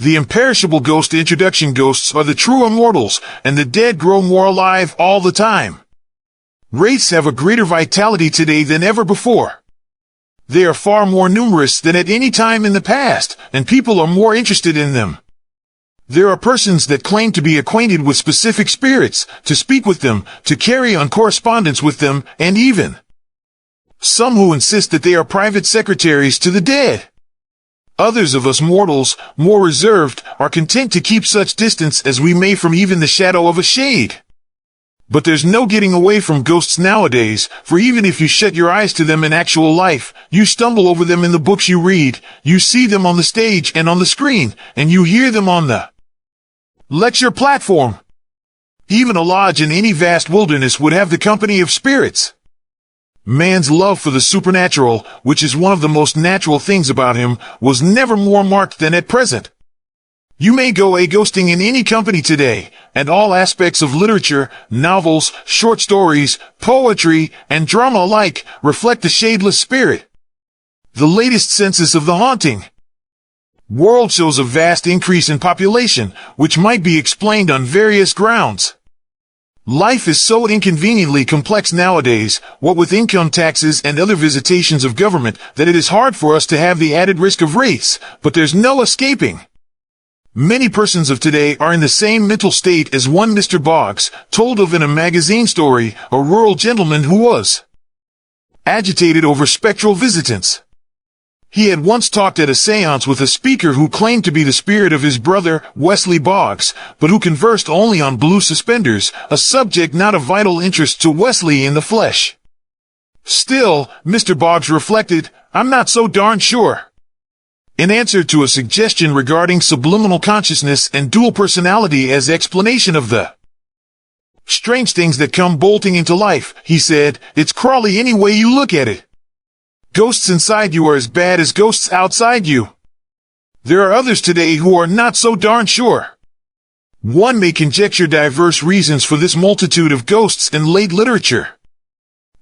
The Imperishable Ghost introduction. Ghosts are the true immortals, and the dead grow more alive all the time. Wraiths have a greater vitality today than ever before. They are far more numerous than at any time in the past, and people are more interested in them. There are persons that claim to be acquainted with specific spirits, to speak with them, to carry on correspondence with them, and even some who insist that they are private secretaries to the dead. Others of us mortals, more reserved, are content to keep such distance as we may from even the shadow of a shade. But there's no getting away from ghosts nowadays, for even if you shut your eyes to them in actual life, you stumble over them in the books you read, you see them on the stage and on the screen, and you hear them on the lecture platform. Even a lodge in any vast wilderness would have the company of spirits. Man's love for the supernatural, which is one of the most natural things about him, was never more marked than at present. You may go ghosting in any company today, and all aspects of literature, novels, short stories, poetry, and drama alike reflect the shadeless spirit. The latest census of the haunting world shows a vast increase in population, which might be explained on various grounds. Life is so inconveniently complex nowadays, what with income taxes and other visitations of government, that it is hard for us to have the added risk of wraiths, but there's no escaping. Many persons of today are in the same mental state as one Mr. Boggs, told of in a magazine story, a rural gentleman who was agitated over spectral visitants. He had once talked at a séance with a speaker who claimed to be the spirit of his brother, Wesley Boggs, but who conversed only on blue suspenders, a subject not of vital interest to Wesley in the flesh. Still, Mr. Boggs reflected, "I'm not so darn sure." In answer to a suggestion regarding subliminal consciousness and dual personality as explanation of the strange things that come bolting into life, he said, "It's crawly any way you look at it. Ghosts inside you are as bad as ghosts outside you." There are others today who are not so darn sure. One may conjecture diverse reasons for this multitude of ghosts in late literature.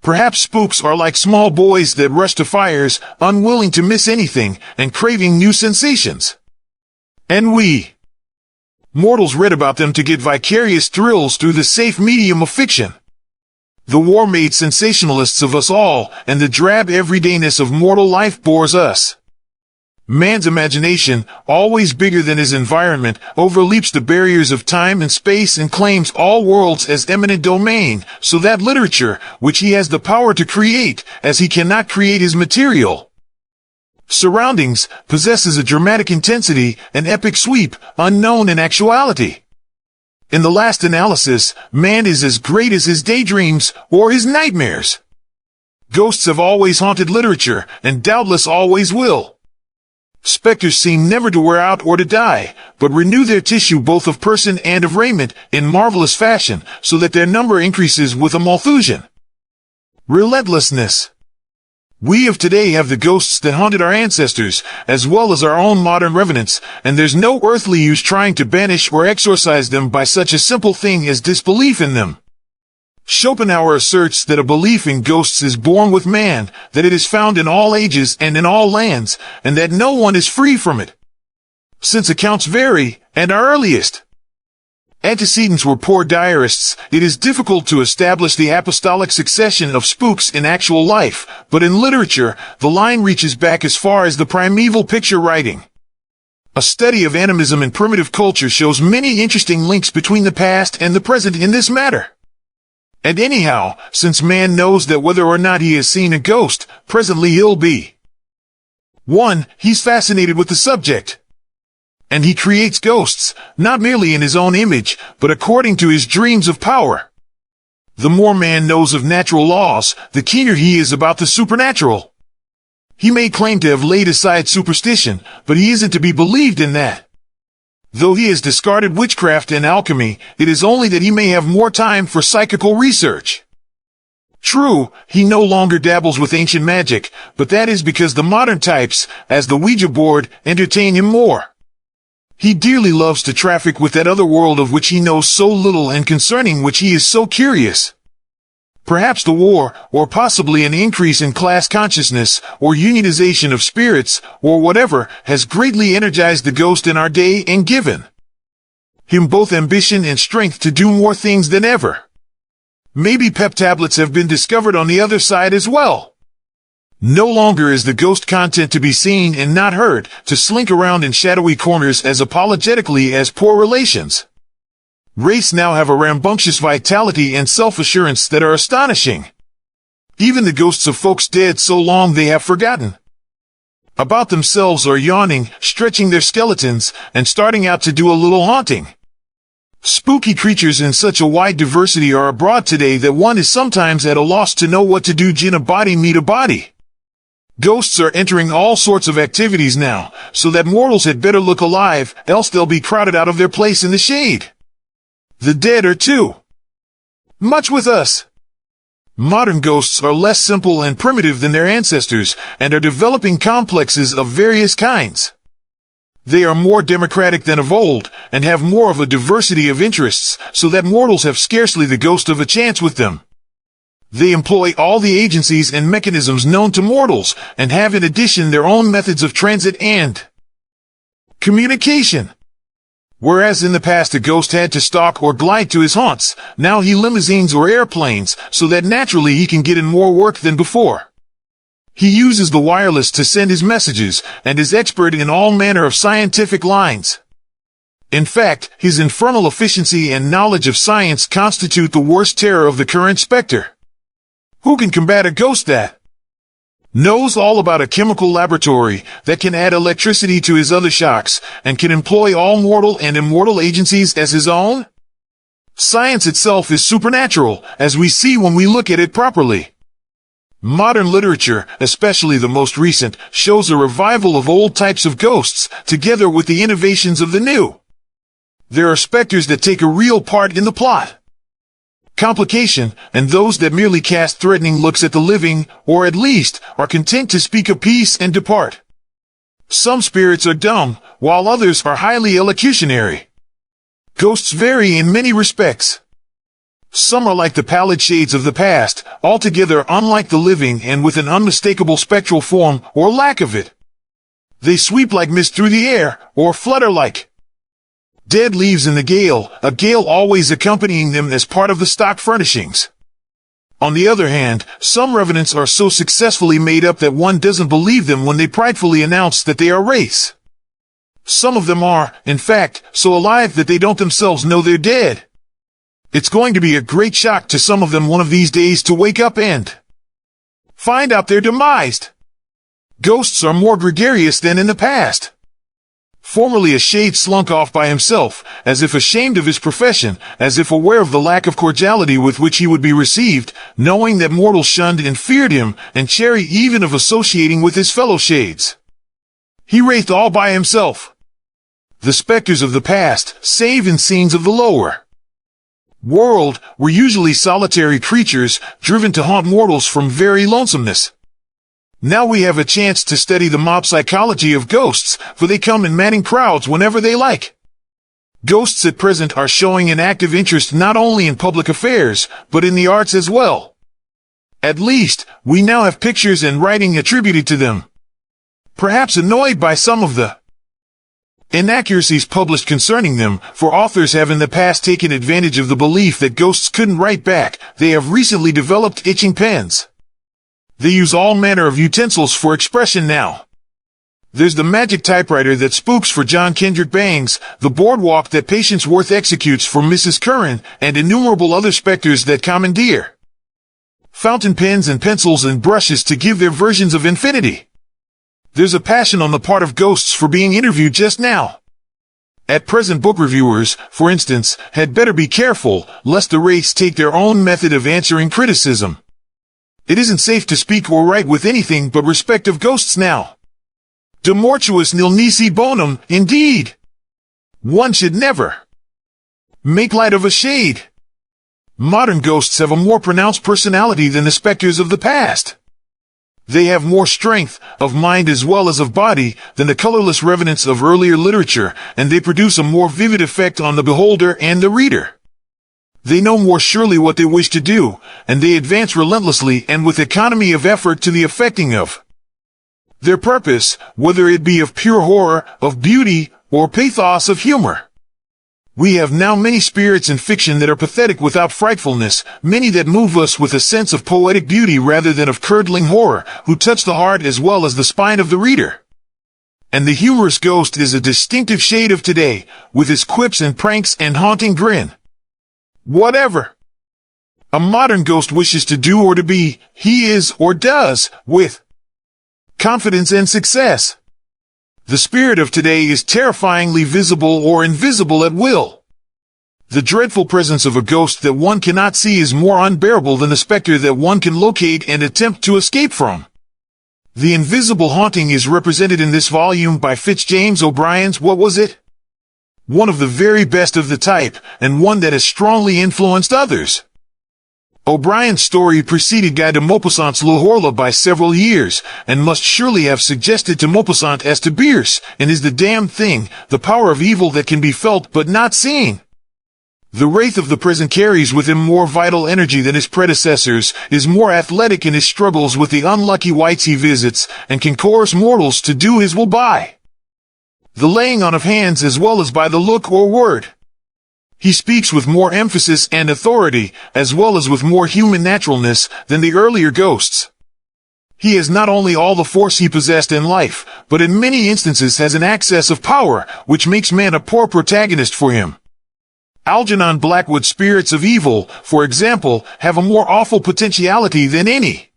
Perhaps spooks are like small boys that rush to fires, unwilling to miss anything, and craving new sensations. And we mortals read about them to get vicarious thrills through the safe medium of fiction. The war made sensationalists of us all, and the drab everydayness of mortal life bores us. Man's imagination, always bigger than his environment, overleaps the barriers of time and space and claims all worlds as eminent domain, so that literature, which he has the power to create, as he cannot create his material surroundings, possesses a dramatic intensity, an epic sweep, unknown in actuality. In the last analysis, man is as great as his daydreams or his nightmares. Ghosts have always haunted literature, and doubtless always will. Specters seem never to wear out or to die, but renew their tissue both of person and of raiment in marvelous fashion, so that their number increases with a Malthusian relentlessness. We of today have the ghosts that haunted our ancestors, as well as our own modern revenants, and there's no earthly use trying to banish or exorcise them by such a simple thing as disbelief in them. Schopenhauer asserts that a belief in ghosts is born with man, that it is found in all ages and in all lands, and that no one is free from it. Since accounts vary, and our earliest antecedents were poor diarists, it is difficult to establish the apostolic succession of spooks in actual life, but in literature, the line reaches back as far as the primeval picture writing. A study of animism in primitive culture shows many interesting links between the past and the present in this matter. And anyhow, since man knows that whether or not he has seen a ghost, presently he'll be 1. He's fascinated with the subject. And he creates ghosts, not merely in his own image, but according to his dreams of power. The more man knows of natural laws, the keener he is about the supernatural. He may claim to have laid aside superstition, but he isn't to be believed in that. Though he has discarded witchcraft and alchemy, it is only that he may have more time for psychical research. True, he no longer dabbles with ancient magic, but that is because the modern types, as the Ouija board, entertain him more. He dearly loves to traffic with that other world of which he knows so little and concerning which he is so curious. Perhaps the war, or possibly an increase in class consciousness, or unionization of spirits, or whatever, has greatly energized the ghost in our day and given him both ambition and strength to do more things than ever. Maybe pep tablets have been discovered on the other side as well. No longer is the ghost content to be seen and not heard, to slink around in shadowy corners as apologetically as poor relations. Wraiths now have a rambunctious vitality and self-assurance that are astonishing. Even the ghosts of folks dead so long they have forgotten about themselves are yawning, stretching their skeletons, and starting out to do a little haunting. Spooky creatures in such a wide diversity are abroad today that one is sometimes at a loss to know what to do. Jinn a body meet a body. Ghosts are entering all sorts of activities now, so that mortals had better look alive, else they'll be crowded out of their place in the shade. The dead are too much with us. Modern ghosts are less simple and primitive than their ancestors, and are developing complexes of various kinds. They are more democratic than of old, and have more of a diversity of interests, so that mortals have scarcely the ghost of a chance with them. They employ all the agencies and mechanisms known to mortals, and have in addition their own methods of transit and communication. Whereas in the past a ghost had to stalk or glide to his haunts, now he limousines or airplanes, so that naturally he can get in more work than before. He uses the wireless to send his messages, and is expert in all manner of scientific lines. In fact, his infernal efficiency and knowledge of science constitute the worst terror of the current specter. Who can combat a ghost that knows all about a chemical laboratory, that can add electricity to his other shocks, and can employ all mortal and immortal agencies as his own? Science itself is supernatural, as we see when we look at it properly. Modern literature, especially the most recent, shows a revival of old types of ghosts, together with the innovations of the new. There are specters that take a real part in the plot, complication, and those that merely cast threatening looks at the living, or at least, are content to speak a peace and depart. Some spirits are dumb, while others are highly elocutionary. Ghosts vary in many respects. Some are like the pallid shades of the past, altogether unlike the living and with an unmistakable spectral form, or lack of it. They sweep like mist through the air, or flutter like dead leaves in the gale, a gale always accompanying them as part of the stock furnishings. On the other hand, some revenants are so successfully made up that one doesn't believe them when they pridefully announce that they are wraiths. Some of them are, in fact, so alive that they don't themselves know they're dead. It's going to be a great shock to some of them one of these days to wake up and find out they're demised. Ghosts are more gregarious than in the past. Formerly a shade slunk off by himself, as if ashamed of his profession, as if aware of the lack of cordiality with which he would be received, knowing that mortals shunned and feared him, and chary even of associating with his fellow shades. He wraithed all by himself. The specters of the past, save in scenes of the lower world, were usually solitary creatures, driven to haunt mortals from very lonesomeness. Now we have a chance to study the mob psychology of ghosts, for they come in madding crowds whenever they like. Ghosts at present are showing an active interest not only in public affairs, but in the arts as well. At least, we now have pictures and writing attributed to them. Perhaps annoyed by some of the inaccuracies published concerning them, for authors have in the past taken advantage of the belief that ghosts couldn't write back, they have recently developed itching pens. They use all manner of utensils for expression now. There's the magic typewriter that spooks for John Kendrick Bangs, the boardwalk that Patience Worth executes for Mrs. Curran, and innumerable other specters that commandeer fountain pens and pencils and brushes to give their versions of infinity. There's a passion on the part of ghosts for being interviewed just now. At present book reviewers, for instance, had better be careful, lest the wraiths take their own method of answering criticism. It isn't safe to speak or write with anything but respect of ghosts now. De mortuis nil nisi bonum, indeed. One should never make light of a shade. Modern ghosts have a more pronounced personality than the specters of the past. They have more strength, of mind as well as of body, than the colorless revenants of earlier literature, and they produce a more vivid effect on the beholder and the reader. They know more surely what they wish to do, and they advance relentlessly and with economy of effort to the effecting of their purpose, whether it be of pure horror, of beauty, or pathos of humor. We have now many spirits in fiction that are pathetic without frightfulness, many that move us with a sense of poetic beauty rather than of curdling horror, who touch the heart as well as the spine of the reader. And the humorous ghost is a distinctive shade of today, with his quips and pranks and haunting grin. Whatever a modern ghost wishes to do or to be, he is or does, with confidence and success. The spirit of today is terrifyingly visible or invisible at will. The dreadful presence of a ghost that one cannot see is more unbearable than the specter that one can locate and attempt to escape from. The invisible haunting is represented in this volume by James O'Brien's What Was It? One of the very best of the type, and one that has strongly influenced others. O'Brien's story preceded Guy de Maupassant's L'Horla by several years, and must surely have suggested to Maupassant as to Bierce, and is the damned thing, the power of evil that can be felt but not seen. The wraith of the present carries with him more vital energy than his predecessors, is more athletic in his struggles with the unlucky wights he visits, and can coerce mortals to do his will by the laying on of hands as well as by the look or word. He speaks with more emphasis and authority, as well as with more human naturalness, than the earlier ghosts. He has not only all the force he possessed in life, but in many instances has an access of power, which makes man a poor protagonist for him. Algernon Blackwood's spirits of evil, for example, have a more awful potentiality than any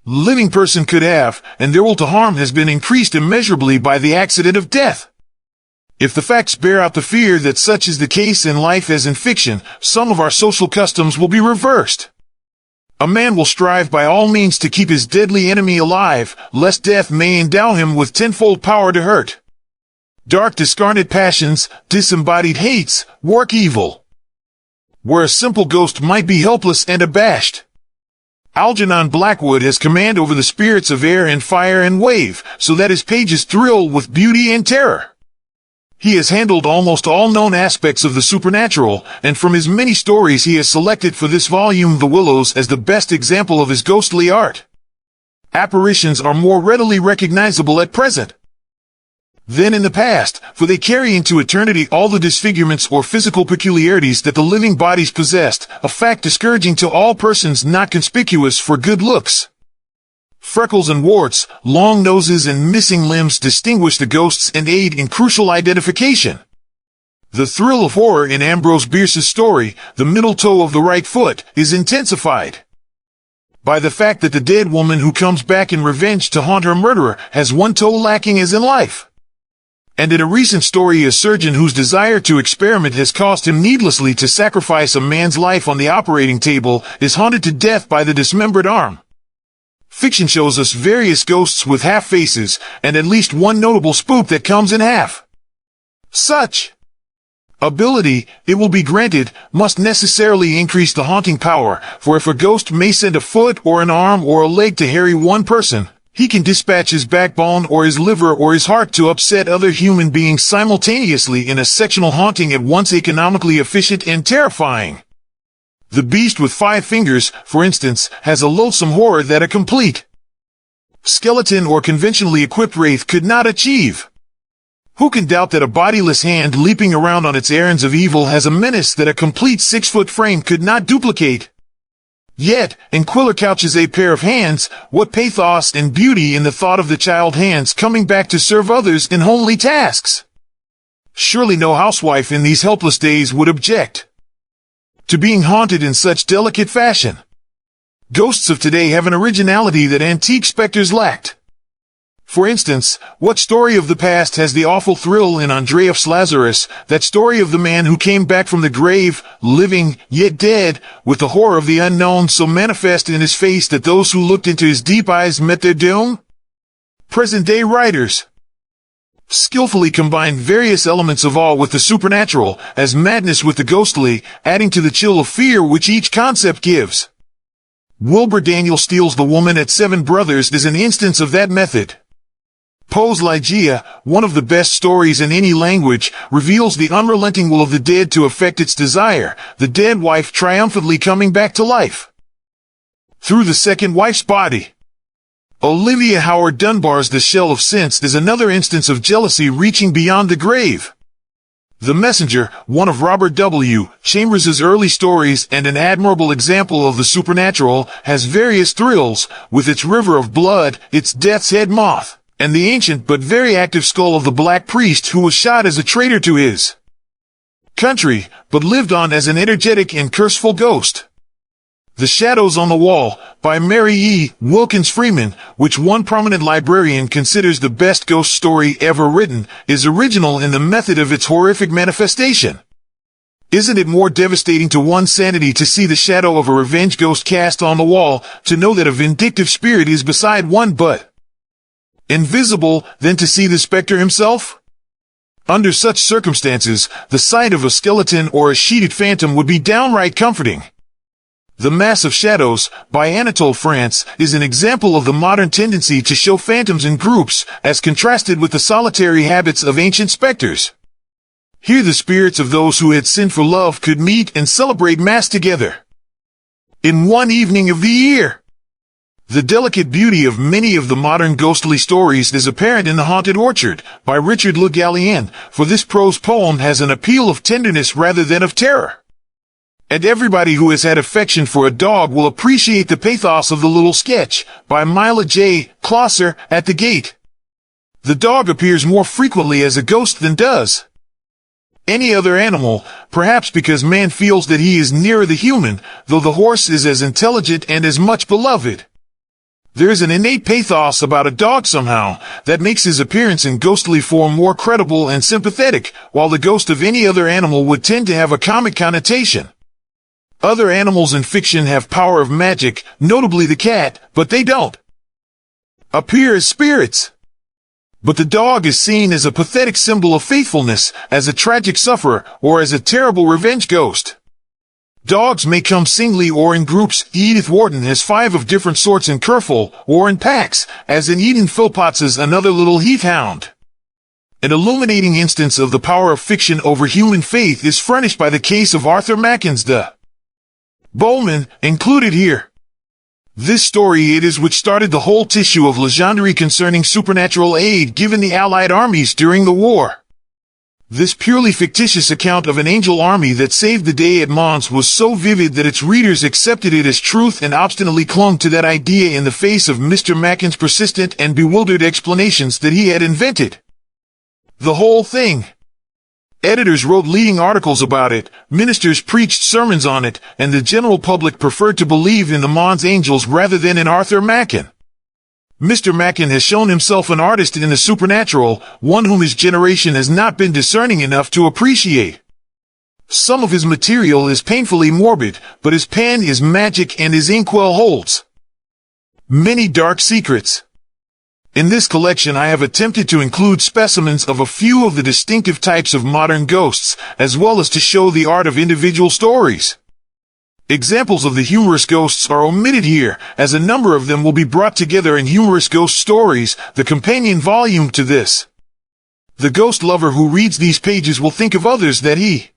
living person could have, and their will to harm has been increased immeasurably by the accident of death. If the facts bear out the fear that such is the case in life as in fiction, some of our social customs will be reversed. A man will strive by all means to keep his deadly enemy alive, lest death may endow him with tenfold power to hurt. Dark discarnate passions, disembodied hates, work evil. Where a simple ghost might be helpless and abashed, Algernon Blackwood has command over the spirits of air and fire and wave, so that his pages thrill with beauty and terror. He has handled almost all known aspects of the supernatural, and from his many stories he has selected for this volume The Willows as the best example of his ghostly art. Apparitions are more readily recognizable at present than in the past, for they carry into eternity all the disfigurements or physical peculiarities that the living bodies possessed, a fact discouraging to all persons not conspicuous for good looks. Freckles and warts, long noses and missing limbs distinguish the ghosts and aid in crucial identification. The thrill of horror in Ambrose Bierce's story, The Middle Toe of the Right Foot, is intensified by the fact that the dead woman who comes back in revenge to haunt her murderer has one toe lacking as in life. And in a recent story, a surgeon whose desire to experiment has caused him needlessly to sacrifice a man's life on the operating table is haunted to death by the dismembered arm. Fiction shows us various ghosts with half faces, and at least one notable spook that comes in half. Such ability, it will be granted, must necessarily increase the haunting power, for if a ghost may send a foot or an arm or a leg to harry one person, he can dispatch his backbone or his liver or his heart to upset other human beings simultaneously in a sectional haunting at once economically efficient and terrifying. The beast with 5 fingers, for instance, has a loathsome horror that a complete skeleton or conventionally equipped wraith could not achieve. Who can doubt that a bodiless hand leaping around on its errands of evil has a menace that a complete 6-foot frame could not duplicate? Yet, in Quiller couches a pair of hands, what pathos and beauty in the thought of the child hands coming back to serve others in homely tasks. Surely no housewife in these helpless days would object to being haunted in such delicate fashion. Ghosts of today have an originality that antique specters lacked. For instance, what story of the past has the awful thrill in Andreev's Lazarus, that story of the man who came back from the grave, living, yet dead, with the horror of the unknown so manifest in his face that those who looked into his deep eyes met their doom? Present-day writers skillfully combine various elements of awe with the supernatural, as madness with the ghostly, adding to the chill of fear which each concept gives. Wilbur Daniel Steele's The Woman at Seven Brothers is an instance of that method. Poe's Ligeia, one of the best stories in any language, reveals the unrelenting will of the dead to effect its desire, the dead wife triumphantly coming back to life through the second wife's body. Olivia Howard Dunbar's The Shell of Sense is another instance of jealousy reaching beyond the grave. The Messenger, one of Robert W. Chambers's early stories and an admirable example of the supernatural, has various thrills, with its river of blood, its death's head moth, and the ancient but very active skull of the black priest who was shot as a traitor to his country, but lived on as an energetic and curseful ghost. The Shadows on the Wall, by Mary E. Wilkins Freeman, which one prominent librarian considers the best ghost story ever written, is original in the method of its horrific manifestation. Isn't it more devastating to one's sanity to see the shadow of a revenge ghost cast on the wall, to know that a vindictive spirit is beside one but invisible, than to see the specter himself? Under such circumstances, the sight of a skeleton or a sheeted phantom would be downright comforting. The Mass of Shadows, by Anatole France, is an example of the modern tendency to show phantoms in groups, as contrasted with the solitary habits of ancient specters. Here the spirits of those who had sinned for love could meet and celebrate Mass together in one evening of the year. The delicate beauty of many of the modern ghostly stories is apparent in The Haunted Orchard, by Richard Le Gallienne, for this prose poem has an appeal of tenderness rather than of terror. And everybody who has had affection for a dog will appreciate the pathos of the little sketch, by Mila J. Closser, At the Gate. The dog appears more frequently as a ghost than does any other animal, perhaps because man feels that he is nearer the human, though the horse is as intelligent and as much beloved. There is an innate pathos about a dog somehow, that makes his appearance in ghostly form more credible and sympathetic, while the ghost of any other animal would tend to have a comic connotation. Other animals in fiction have power of magic, notably the cat, but they don't appear as spirits. But the dog is seen as a pathetic symbol of faithfulness, as a tragic sufferer, or as a terrible revenge ghost. Dogs may come singly or in groups. Edith Wharton has 5 of different sorts in Kerfuffle, or in packs, as in Eden Phillpott's Another Little Heath-Hound. An illuminating instance of the power of fiction over human faith is furnished by the case of Arthur Machen's The Bowman, included here. This story it is which started the whole tissue of legendary concerning supernatural aid given the Allied armies during the war. This purely fictitious account of an angel army that saved the day at Mons was so vivid that its readers accepted it as truth and obstinately clung to that idea in the face of Mr. Machen's persistent and bewildered explanations that he had invented the whole thing. Editors wrote leading articles about it, ministers preached sermons on it, and the general public preferred to believe in the Mons angels rather than in Arthur Machen. Mr. Machen has shown himself an artist in the supernatural, one whom his generation has not been discerning enough to appreciate. Some of his material is painfully morbid, but his pen is magic and his inkwell holds many dark secrets. In this collection I have attempted to include specimens of a few of the distinctive types of modern ghosts, as well as to show the art of individual stories. Examples of the humorous ghosts are omitted here, as a number of them will be brought together in Humorous Ghost Stories, the companion volume to this. The ghost lover who reads these pages will think of others that he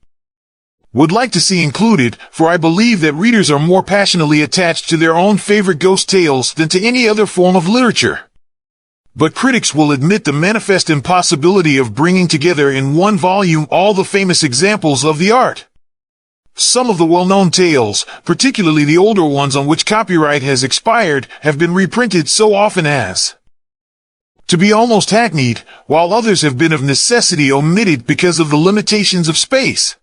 would like to see included, for I believe that readers are more passionately attached to their own favorite ghost tales than to any other form of literature. But critics will admit the manifest impossibility of bringing together in one volume all the famous examples of the art. Some of the well-known tales, particularly the older ones on which copyright has expired, have been reprinted so often as to be almost hackneyed, while others have been of necessity omitted because of the limitations of space.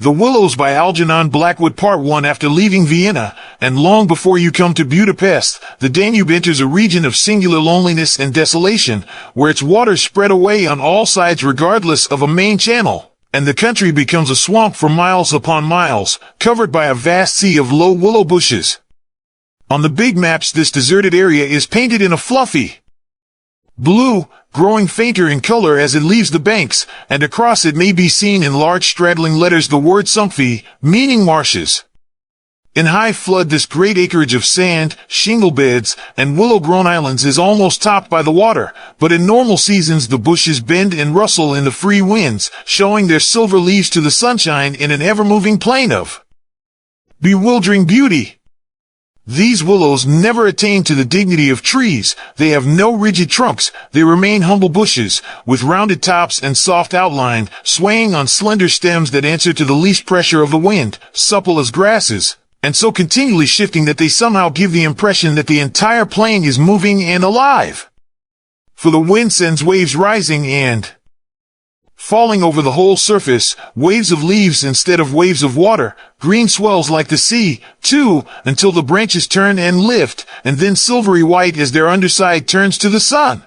The Willows by Algernon Blackwood Part 1. After leaving Vienna, and long before you come to Budapest, the Danube enters a region of singular loneliness and desolation, where its waters spread away on all sides regardless of a main channel, and the country becomes a swamp for miles upon miles, covered by a vast sea of low willow bushes. On the big maps this deserted area is painted in a fluffy blue, growing fainter in color as it leaves the banks, and across it may be seen in large straddling letters the word Sumpfi, meaning marshes. In high flood, this great acreage of sand, shingle beds, and willow-grown islands is almost topped by the water, but in normal seasons the bushes bend and rustle in the free winds, showing their silver leaves to the sunshine in an ever-moving plain of bewildering beauty. These willows never attain to the dignity of trees. They have no rigid trunks. They remain humble bushes, with rounded tops and soft outline, swaying on slender stems that answer to the least pressure of the wind, supple as grasses, and so continually shifting that they somehow give the impression that the entire plain is moving and alive. For the wind sends waves rising and falling over the whole surface, waves of leaves instead of waves of water, green swells like the sea, too, until the branches turn and lift, and then silvery white as their underside turns to the sun.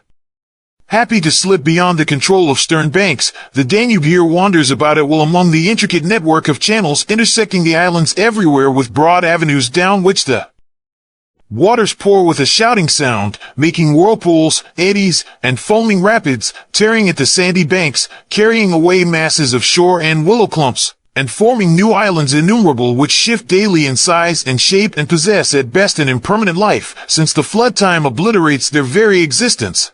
Happy to slip beyond the control of stern banks, the Danube here wanders about at will among the intricate network of channels intersecting the islands everywhere with broad avenues down which the waters pour with a shouting sound, making whirlpools, eddies, and foaming rapids, tearing at the sandy banks, carrying away masses of shore and willow clumps, and forming new islands innumerable which shift daily in size and shape and possess at best an impermanent life, since the flood time obliterates their very existence.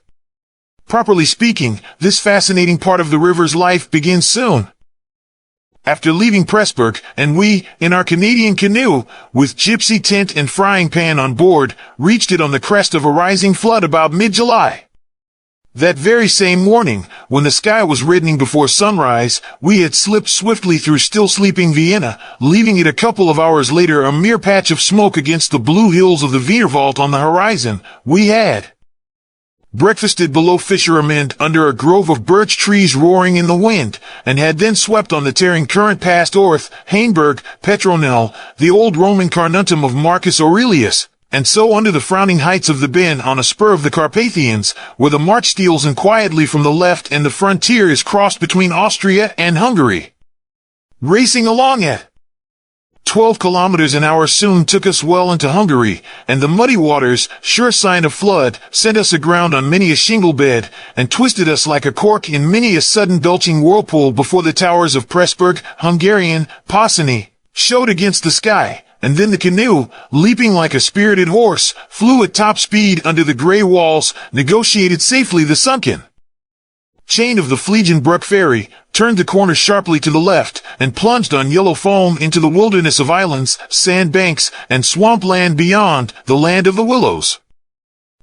Properly speaking, this fascinating part of the river's life begins soon. After leaving Pressburg, and we, in our Canadian canoe, with gypsy tent and frying pan on board, reached it on the crest of a rising flood about mid-July. That very same morning, when the sky was reddening before sunrise, we had slipped swiftly through still-sleeping Vienna, leaving it a couple of hours later a mere patch of smoke against the blue hills of the Wienerwald on the horizon. We had breakfasted below Fischermond under a grove of birch trees roaring in the wind, and had then swept on the tearing current past Orth, Hainburg, Petronell, the old Roman Carnuntum of Marcus Aurelius, and so under the frowning heights of the Ben on a spur of the Carpathians, where the march steals in quietly from the left and the frontier is crossed between Austria and Hungary. Racing along at 12 kilometers an hour soon took us well into Hungary, and the muddy waters, sure sign of flood, sent us aground on many a shingle bed, and twisted us like a cork in many a sudden belching whirlpool before the towers of Pressburg, Hungarian, Possany, showed against the sky, and then the canoe, leaping like a spirited horse, flew at top speed under the grey walls, negotiated safely the sunken chain of the Flegenbruck ferry, turned the corner sharply to the left, and plunged on yellow foam into the wilderness of islands, sand banks, and swamp land beyond, the land of the Willows.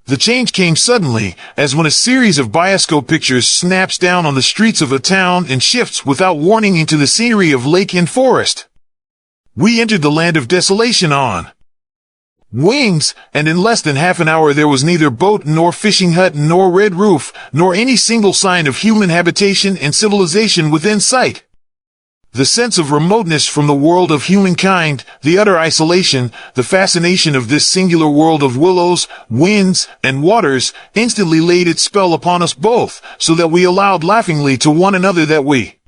The change came suddenly, as when a series of bioscope pictures snaps down on the streets of a town and shifts without warning into the scenery of lake and forest. We entered the land of desolation on wings, and in less than half an hour there was neither boat nor fishing hut nor red roof, nor any single sign of human habitation and civilization within sight. The sense of remoteness from the world of humankind, the utter isolation, the fascination of this singular world of willows, winds, and waters, instantly laid its spell upon us both, so that we allowed laughingly to one another that we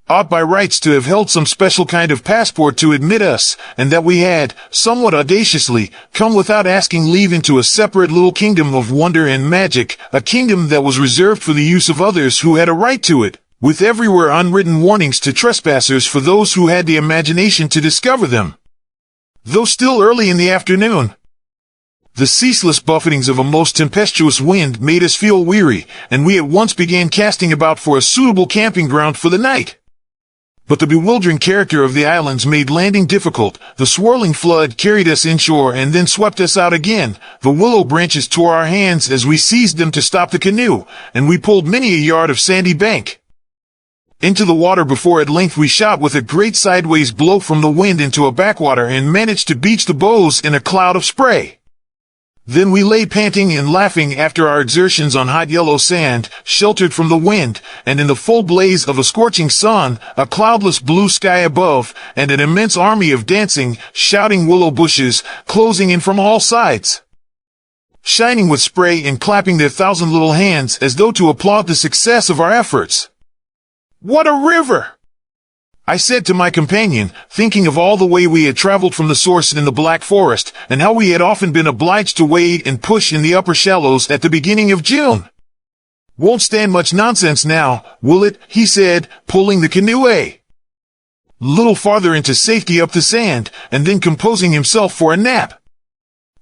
ought by rights to have held some special kind of passport to admit us, and that we had, somewhat audaciously, come without asking leave into a separate little kingdom of wonder and magic, a kingdom that was reserved for the use of others who had a right to it, with everywhere unwritten warnings to trespassers for those who had the imagination to discover them. Though still early in the afternoon, the ceaseless buffetings of a most tempestuous wind made us feel weary, and we at once began casting about for a suitable camping ground for the night. But the bewildering character of the islands made landing difficult. The swirling flood carried us inshore and then swept us out again. The willow branches tore our hands as we seized them to stop the canoe, and we pulled many a yard of sandy bank into the water before at length we shot with a great sideways blow from the wind into a backwater and managed to beach the bows in a cloud of spray. Then we lay panting and laughing after our exertions on hot yellow sand, sheltered from the wind, and in the full blaze of a scorching sun, a cloudless blue sky above, and an immense army of dancing, shouting willow bushes, closing in from all sides, shining with spray and clapping their thousand little hands as though to applaud the success of our efforts. What a river! I said to my companion, thinking of all the way we had traveled from the source in the Black Forest, and how we had often been obliged to wade and push in the upper shallows at the beginning of June. Won't stand much nonsense now, will it? He said, pulling the canoe little farther into safety up the sand, and then composing himself for a nap.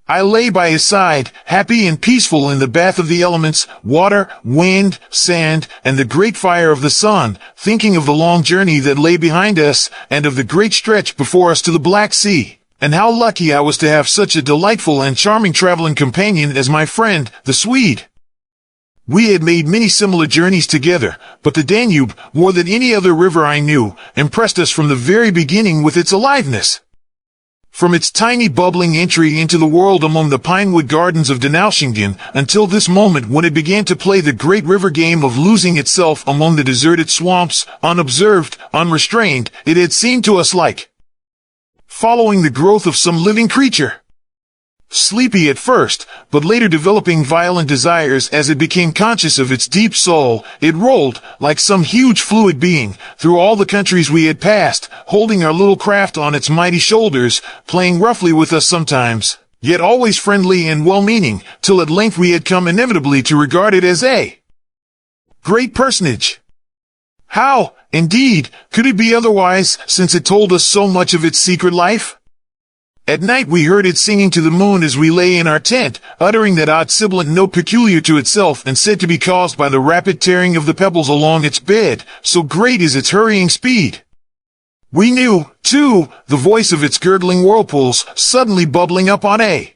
I lay by his side, happy and peaceful in the bath of the elements, water, wind, sand, and the great fire of the sun, thinking of the long journey that lay behind us, and of the great stretch before us to the Black Sea, and how lucky I was to have such a delightful and charming traveling companion as my friend, the Swede. We had made many similar journeys together, but the Danube, more than any other river I knew, impressed us from the very beginning with its aliveness. From its tiny bubbling entry into the world among the pinewood gardens of Donaueschingen until this moment when it began to play the great river game of losing itself among the deserted swamps, unobserved, unrestrained, it had seemed to us like following the growth of some living creature. Sleepy at first, but later developing violent desires as it became conscious of its deep soul, it rolled, like some huge fluid being, through all the countries we had passed, holding our little craft on its mighty shoulders, playing roughly with us sometimes, yet always friendly and well-meaning, till at length we had come inevitably to regard it as a great personage. How, indeed, could it be otherwise, since it told us so much of its secret life? At night we heard it singing to the moon as we lay in our tent, uttering that odd sibilant note peculiar to itself and said to be caused by the rapid tearing of the pebbles along its bed, so great is its hurrying speed. We knew, too, the voice of its gurgling whirlpools, suddenly bubbling up on a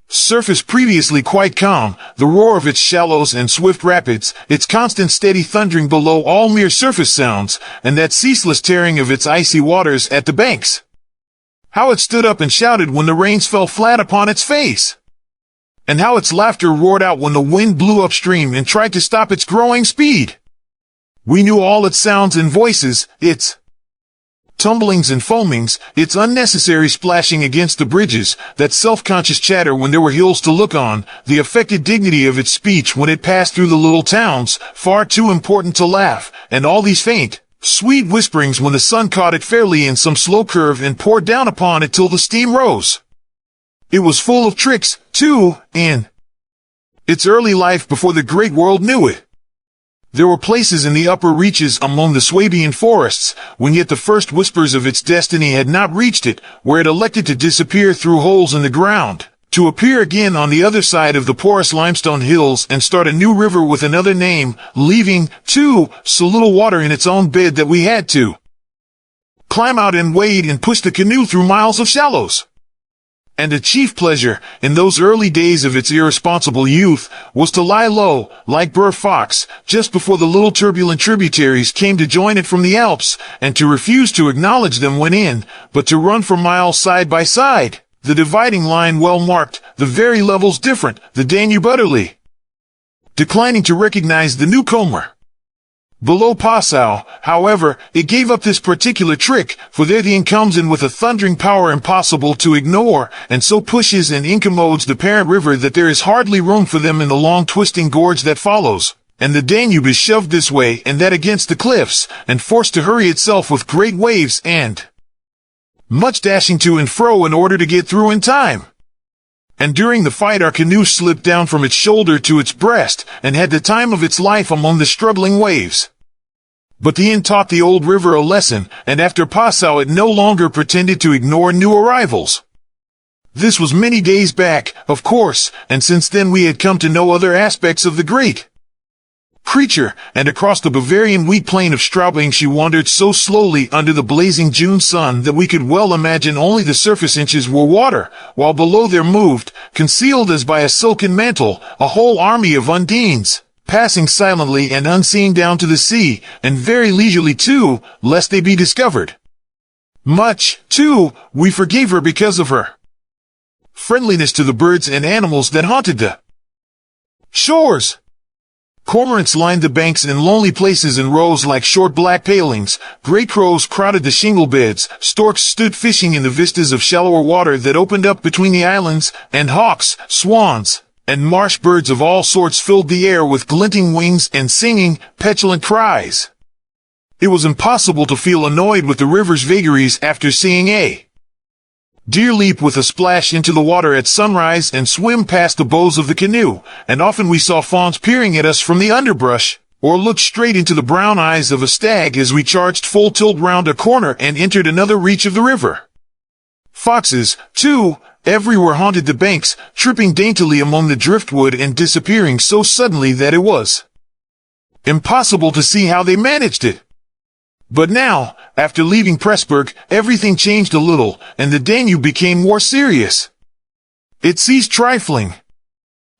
surface previously quite calm, the roar of its shallows and swift rapids, its constant steady thundering below all mere surface sounds, and that ceaseless tearing of its icy waters at the banks. How it stood up and shouted when the rains fell flat upon its face! And how its laughter roared out when the wind blew upstream and tried to stop its growing speed! We knew all its sounds and voices, its tumblings and foamings, its unnecessary splashing against the bridges, that self-conscious chatter when there were hills to look on, the affected dignity of its speech when it passed through the little towns, far too important to laugh, and all these faint, sweet whisperings when the sun caught it fairly in some slow curve and poured down upon it till the steam rose. It was full of tricks, too, in its early life before the great world knew it. There were places in the upper reaches among the Swabian forests, when yet the first whispers of its destiny had not reached it, where it elected to disappear through holes in the ground, to appear again on the other side of the porous limestone hills and start a new river with another name, leaving, too, so little water in its own bed that we had to climb out and wade and push the canoe through miles of shallows. And a chief pleasure, in those early days of its irresponsible youth, was to lie low, like Burr Fox, just before the little turbulent tributaries came to join it from the Alps, and to refuse to acknowledge them when in, but to run for miles side by side. The dividing line well marked, the very levels different, the Danube utterly declining to recognize the newcomer. Below Passau, however, it gave up this particular trick, for there the Inn comes in with a thundering power impossible to ignore, and so pushes and incommodes the parent river that there is hardly room for them in the long twisting gorge that follows, and the Danube is shoved this way and that against the cliffs, and forced to hurry itself with great waves and much dashing to and fro in order to get through in time. And during the fight our canoe slipped down from its shoulder to its breast, and had the time of its life among the struggling waves. But the Inn taught the old river a lesson, and after Passau it no longer pretended to ignore new arrivals. This was many days back, of course, and since then we had come to know other aspects of the great creature, and across the Bavarian wheat plain of Straubing she wandered so slowly under the blazing June sun that we could well imagine only the surface inches were water, while below there moved, concealed as by a silken mantle, a whole army of undines, passing silently and unseen down to the sea, and very leisurely too, lest they be discovered. Much, too, we forgave her because of her friendliness to the birds and animals that haunted the shores. Cormorants lined the banks in lonely places in rows like short black palings, gray crows crowded the shingle beds, storks stood fishing in the vistas of shallower water that opened up between the islands, and hawks, swans, and marsh birds of all sorts filled the air with glinting wings and singing, petulant cries. It was impossible to feel annoyed with the river's vagaries after seeing a deer leap with a splash into the water at sunrise and swim past the bows of the canoe, and often we saw fawns peering at us from the underbrush, or looked straight into the brown eyes of a stag as we charged full tilt round a corner and entered another reach of the river. Foxes, too, everywhere haunted the banks, tripping daintily among the driftwood and disappearing so suddenly that it was impossible to see how they managed it. But now, after leaving Pressburg, everything changed a little, and the Danube became more serious. It ceased trifling.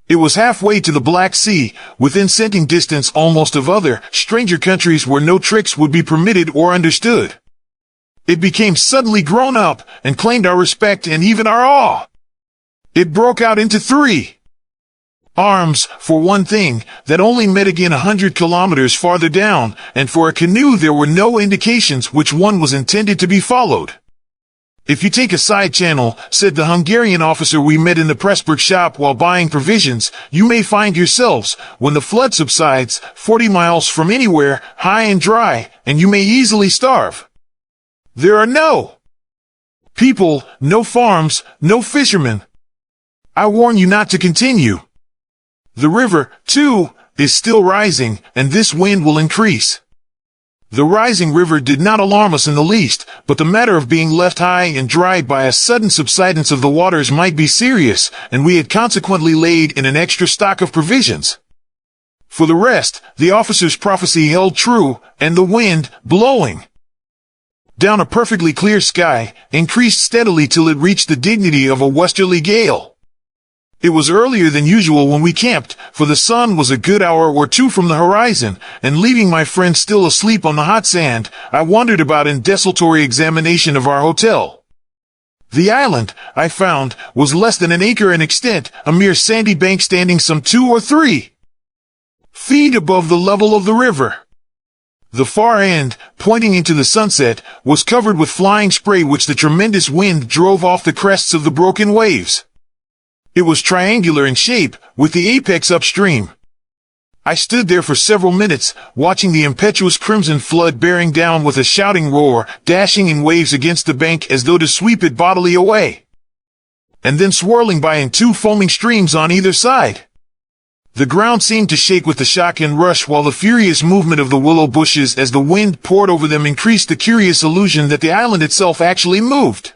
It was halfway to the Black Sea, within scenting distance almost of other, stranger countries where no tricks would be permitted or understood. It became suddenly grown up, and claimed our respect and even our awe. It broke out into three arms, for one thing, that only met again 100 kilometers farther down, and for a canoe there were no indications which one was intended to be followed. "If you take a side channel," said the Hungarian officer we met in the Pressburg shop while buying provisions, "you may find yourselves, when the flood subsides, 40 miles from anywhere, high and dry, and you may easily starve. There are no people, no farms, no fishermen. I warn you not to continue. The river, too, is still rising, and this wind will increase." The rising river did not alarm us in the least, but the matter of being left high and dry by a sudden subsidence of the waters might be serious, and we had consequently laid in an extra stock of provisions. For the rest, the officer's prophecy held true, and the wind, blowing down a perfectly clear sky, increased steadily till it reached the dignity of a westerly gale. It was earlier than usual when we camped, for the sun was a good hour or two from the horizon, and leaving my friend still asleep on the hot sand, I wandered about in desultory examination of our hotel. The island, I found, was less than an acre in extent, a mere sandy bank standing some 2 or 3 feet above the level of the river. The far end, pointing into the sunset, was covered with flying spray which the tremendous wind drove off the crests of the broken waves. It was triangular in shape, with the apex upstream. I stood there for several minutes, watching the impetuous crimson flood bearing down with a shouting roar, dashing in waves against the bank as though to sweep it bodily away, and then swirling by in 2 foaming streams on either side. The ground seemed to shake with the shock and rush, while the furious movement of the willow bushes as the wind poured over them increased the curious illusion that the island itself actually moved.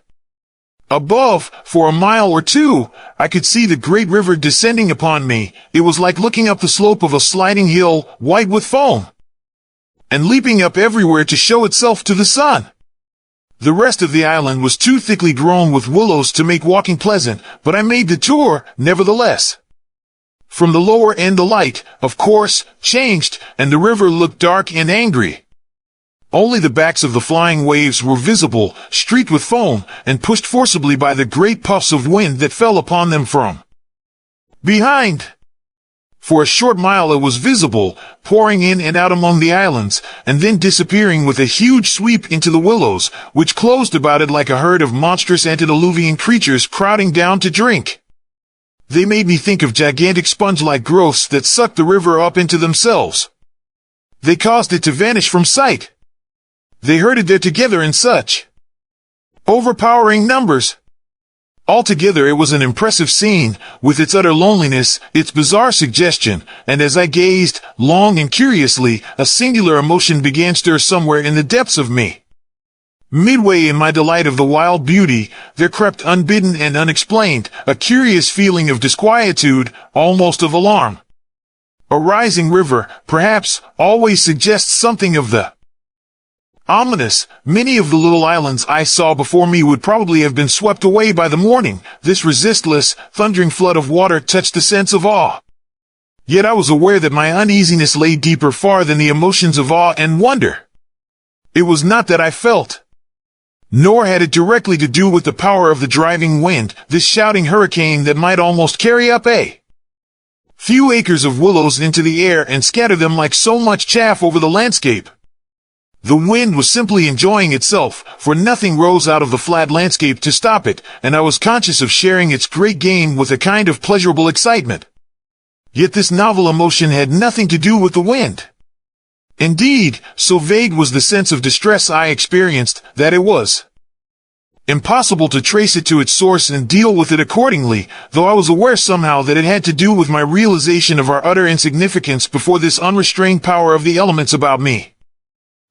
Above, for a mile or 2, I could see the great river descending upon me. It was like looking up the slope of a sliding hill, white with foam, and leaping up everywhere to show itself to the sun. The rest of the island was too thickly grown with willows to make walking pleasant, but I made the tour, nevertheless. From the lower end the light, of course, changed, and the river looked dark and angry. Only the backs of the flying waves were visible, streaked with foam, and pushed forcibly by the great puffs of wind that fell upon them from behind. For a short mile it was visible, pouring in and out among the islands, and then disappearing with a huge sweep into the willows, which closed about it like a herd of monstrous antediluvian creatures crowding down to drink. They made me think of gigantic sponge-like growths that sucked the river up into themselves. They caused it to vanish from sight. They herded there together in such overpowering numbers. Altogether it was an impressive scene, with its utter loneliness, its bizarre suggestion, and as I gazed, long and curiously, a singular emotion began to stir somewhere in the depths of me. Midway in my delight of the wild beauty, there crept unbidden and unexplained, a curious feeling of disquietude, almost of alarm. A rising river, perhaps, always suggests something of the ominous. Many of the little islands I saw before me would probably have been swept away by the morning. This resistless, thundering flood of water touched a sense of awe. Yet I was aware that my uneasiness lay deeper far than the emotions of awe and wonder. It was not that I felt, nor had it directly to do with the power of the driving wind, this shouting hurricane that might almost carry up a few acres of willows into the air and scatter them like so much chaff over the landscape. The wind was simply enjoying itself, for nothing rose out of the flat landscape to stop it, and I was conscious of sharing its great game with a kind of pleasurable excitement. Yet this novel emotion had nothing to do with the wind. Indeed, so vague was the sense of distress I experienced, that it was Impossible to trace it to its source and deal with it accordingly, though I was aware somehow that it had to do with my realization of our utter insignificance before this unrestrained power of the elements about me.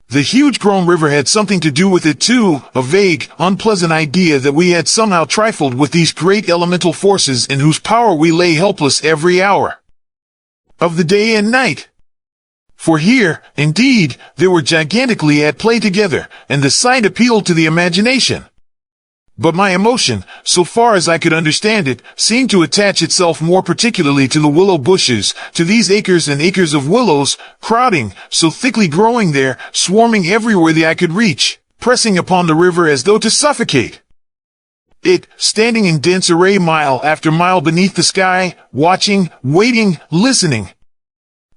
The huge grown river had something to do with it too, a vague, unpleasant idea that we had somehow trifled with these great elemental forces in whose power we lay helpless every hour of the day and night. For here, indeed, they were gigantically at play together, and the sight appealed to the imagination. But my emotion, so far as I could understand it, seemed to attach itself more particularly to the willow bushes, to these acres and acres of willows, crowding, so thickly growing there, swarming everywhere the eye could reach, pressing upon the river as though to suffocate it, standing in dense array mile after mile beneath the sky, watching, waiting, listening.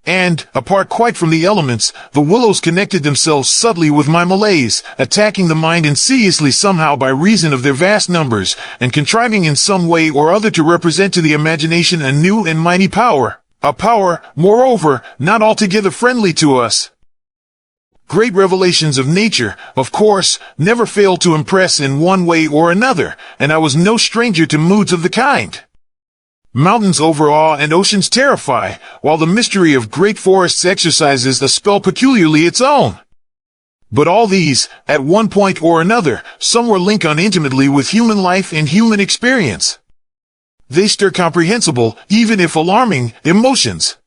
And, apart quite from the elements, the willows connected themselves subtly with my malaise, attacking the mind insidiously somehow by reason of their vast numbers, and contriving in some way or other to represent to the imagination a new and mighty power, a power, moreover, not altogether friendly to us. Great revelations of nature, of course, never fail to impress in one way or another, and I was no stranger to moods of the kind. Mountains overawe and oceans terrify, while the mystery of great forests exercises a spell peculiarly its own. But all these, at one point or another, somewhere link on intimately with human life and human experience. They stir comprehensible, even if alarming, emotions.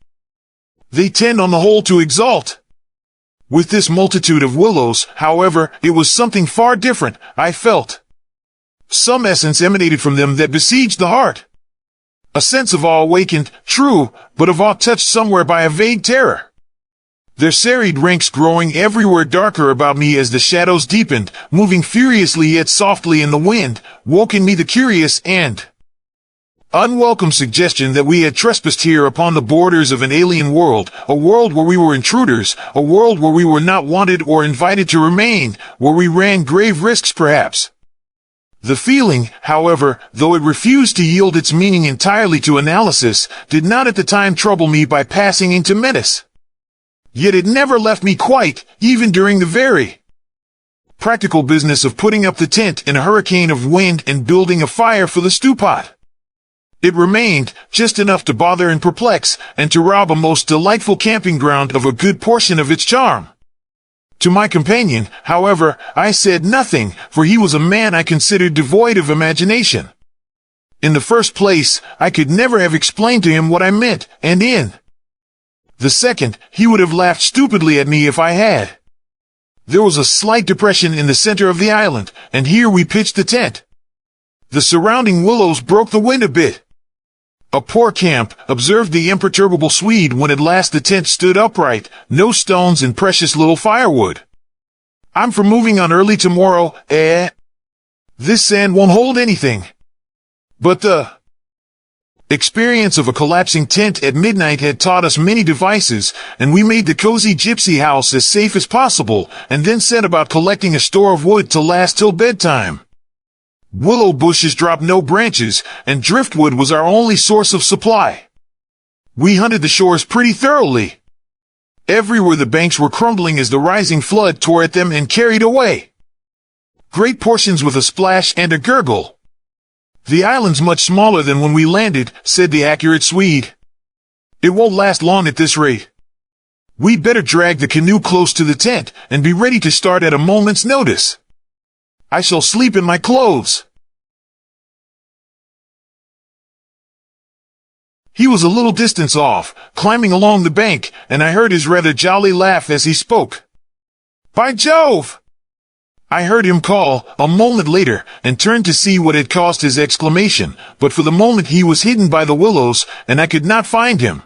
They tend on the whole to exalt. With this multitude of willows, however, it was something far different, I felt. Some essence emanated from them that besieged the heart. A sense of awe awakened, true, but of awe touched somewhere by a vague terror. Their serried ranks growing everywhere darker about me as the shadows deepened, moving furiously yet softly in the wind, woke in me the curious and unwelcome suggestion that we had trespassed here upon the borders of an alien world, a world where we were intruders, a world where we were not wanted or invited to remain, where we ran grave risks perhaps. The feeling, however, though it refused to yield its meaning entirely to analysis, did not at the time trouble me by passing into menace. Yet it never left me quite, even during the very practical business of putting up the tent in a hurricane of wind and building a fire for the stew pot. It remained, just enough to bother and perplex, and to rob a most delightful camping ground of a good portion of its charm. To my companion, however, I said nothing, for he was a man I considered devoid of imagination. In the first place, I could never have explained to him what I meant, and in the second, he would have laughed stupidly at me if I had. There was a slight depression in the center of the island, and here we pitched the tent. The surrounding willows broke the wind a bit. A poor camp, observed the imperturbable Swede when at last the tent stood upright, no stones and precious little firewood. I'm for moving on early tomorrow, This sand won't hold anything. But the experience of a collapsing tent at midnight had taught us many devices, and we made the cozy gypsy house as safe as possible, and then set about collecting a store of wood to last till bedtime. Willow bushes dropped no branches, and driftwood was our only source of supply. We hunted the shores pretty thoroughly. Everywhere the banks were crumbling as the rising flood tore at them and carried away great portions with a splash and a gurgle. The island's much smaller than when we landed, said the accurate Swede. It won't last long at this rate. We'd better drag the canoe close to the tent and be ready to start at a moment's notice. I shall sleep in my clothes. He was a little distance off, climbing along the bank, and I heard his rather jolly laugh as he spoke. By Jove! I heard him call, a moment later, and turned to see what had caused his exclamation, but for the moment he was hidden by the willows, and I could not find him.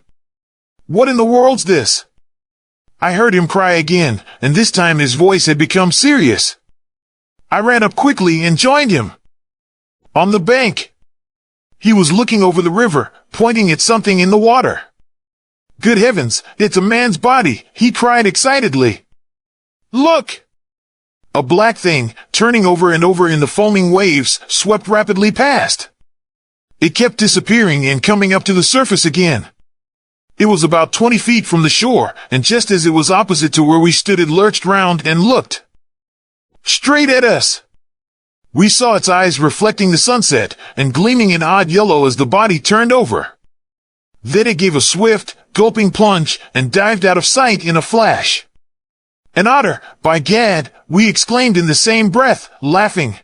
What in the world's this? I heard him cry again, and this time his voice had become serious. I ran up quickly and joined him. On the bank. He was looking over the river, pointing at something in the water. Good heavens, it's a man's body, he cried excitedly. Look! A black thing, turning over and over in the foaming waves, swept rapidly past. It kept disappearing and coming up to the surface again. It was about 20 feet from the shore, and just as it was opposite to where we stood it lurched round and looked straight at us. We saw its eyes reflecting the sunset and gleaming an odd yellow as the body turned over. Then it gave a swift, gulping plunge and dived out of sight in a flash. An otter, by gad, we exclaimed in the same breath, laughing.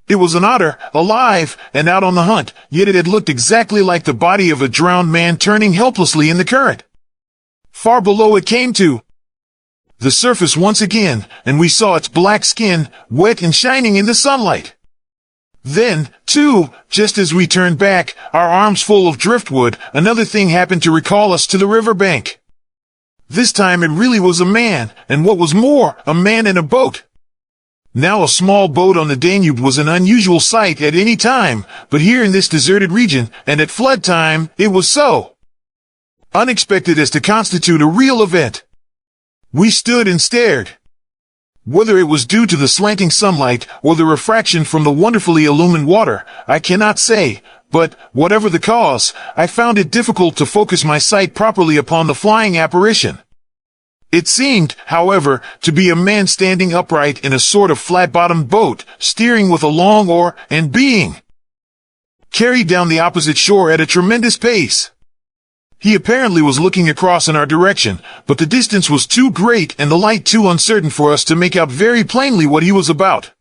It was an otter, alive, and out on the hunt, yet it had looked exactly like the body of a drowned man turning helplessly in the current. Far below it came to the surface once again, and we saw its black skin, wet and shining in the sunlight. Then, too, just as we turned back, our arms full of driftwood, another thing happened to recall us to the river bank. This time it really was a man, and what was more, a man in a boat. Now a small boat on the Danube was an unusual sight at any time, but here in this deserted region, and at flood time, it was so unexpected as to constitute a real event. We stood and stared. Whether it was due to the slanting sunlight or the refraction from the wonderfully illumined water, I cannot say, but, whatever the cause, I found it difficult to focus my sight properly upon the flying apparition. It seemed, however, to be a man standing upright in a sort of flat-bottomed boat, steering with a long oar, and being carried down the opposite shore at a tremendous pace. He apparently was looking across in our direction, but the distance was too great and the light too uncertain for us to make out very plainly what he was about.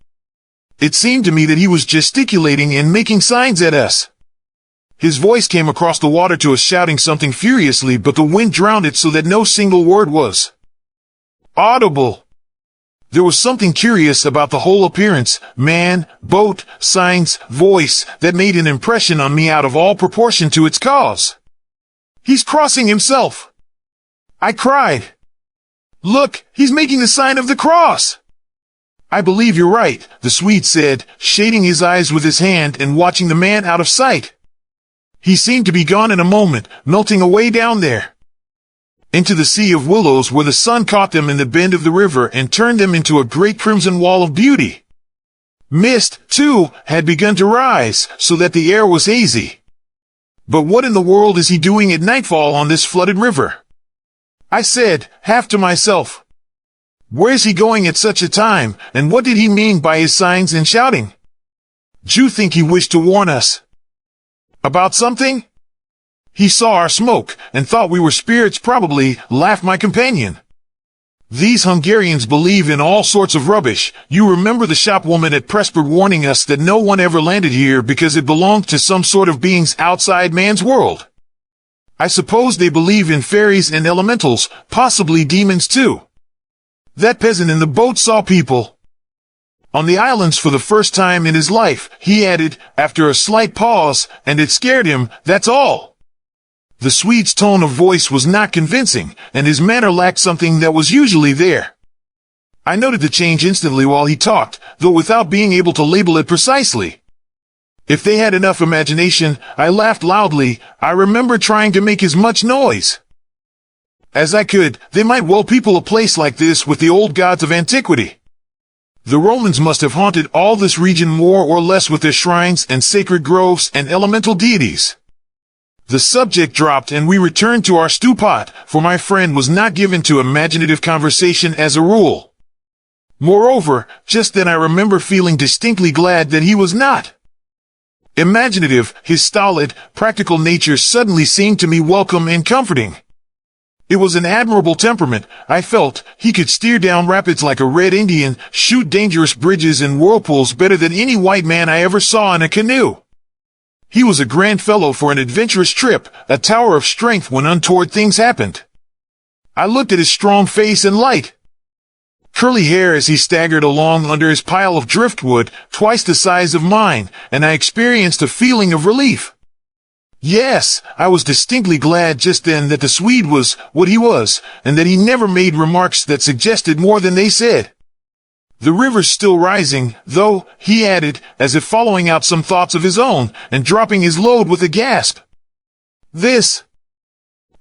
It seemed to me that he was gesticulating and making signs at us. His voice came across the water to us shouting something furiously, but the wind drowned it so that no single word was audible. There was something curious about the whole appearance, man, boat, signs, voice, that made an impression on me out of all proportion to its cause. He's crossing himself, I cried. Look, he's making the sign of the cross. I believe you're right, the Swede said, shading his eyes with his hand and watching the man out of sight. He seemed to be gone in a moment, melting away down there into the sea of willows where the sun caught them in the bend of the river and turned them into a great crimson wall of beauty. Mist, too, had begun to rise, so that the air was hazy. But what in the world is he doing at nightfall on this flooded river? I said, half to myself. Where's he going at such a time, and what did he mean by his signs and shouting? Do you think he wished to warn us about something? He saw our smoke, and thought we were spirits probably, laughed my companion. These Hungarians believe in all sorts of rubbish. You remember the shopwoman at Pressburg warning us that no one ever landed here because it belonged to some sort of beings outside man's world. I suppose they believe in fairies and elementals, possibly demons too. That peasant in the boat saw people on the islands for the first time in his life, he added, after a slight pause, and it scared him, that's all. The Swede's tone of voice was not convincing, and his manner lacked something that was usually there. I noted the change instantly while he talked, though without being able to label it precisely. If they had enough imagination, I laughed loudly. I remember trying to make as much noise as I could. They might well people a place like this with the old gods of antiquity. The Romans must have haunted all this region more or less with their shrines and sacred groves and elemental deities. The subject dropped and we returned to our stew pot, for my friend was not given to imaginative conversation as a rule. Moreover, just then I remember feeling distinctly glad that he was not imaginative. His stolid, practical nature suddenly seemed to me welcome and comforting. It was an admirable temperament, I felt. He could steer down rapids like a red Indian, shoot dangerous bridges and whirlpools better than any white man I ever saw in a canoe. He was a grand fellow for an adventurous trip, a tower of strength when untoward things happened. I looked at his strong face and light curly hair as he staggered along under his pile of driftwood, twice the size of mine, and I experienced a feeling of relief. Yes, I was distinctly glad just then that the Swede was what he was, and that he never made remarks that suggested more than they said. The river's still rising, though, he added, as if following out some thoughts of his own, and dropping his load with a gasp. This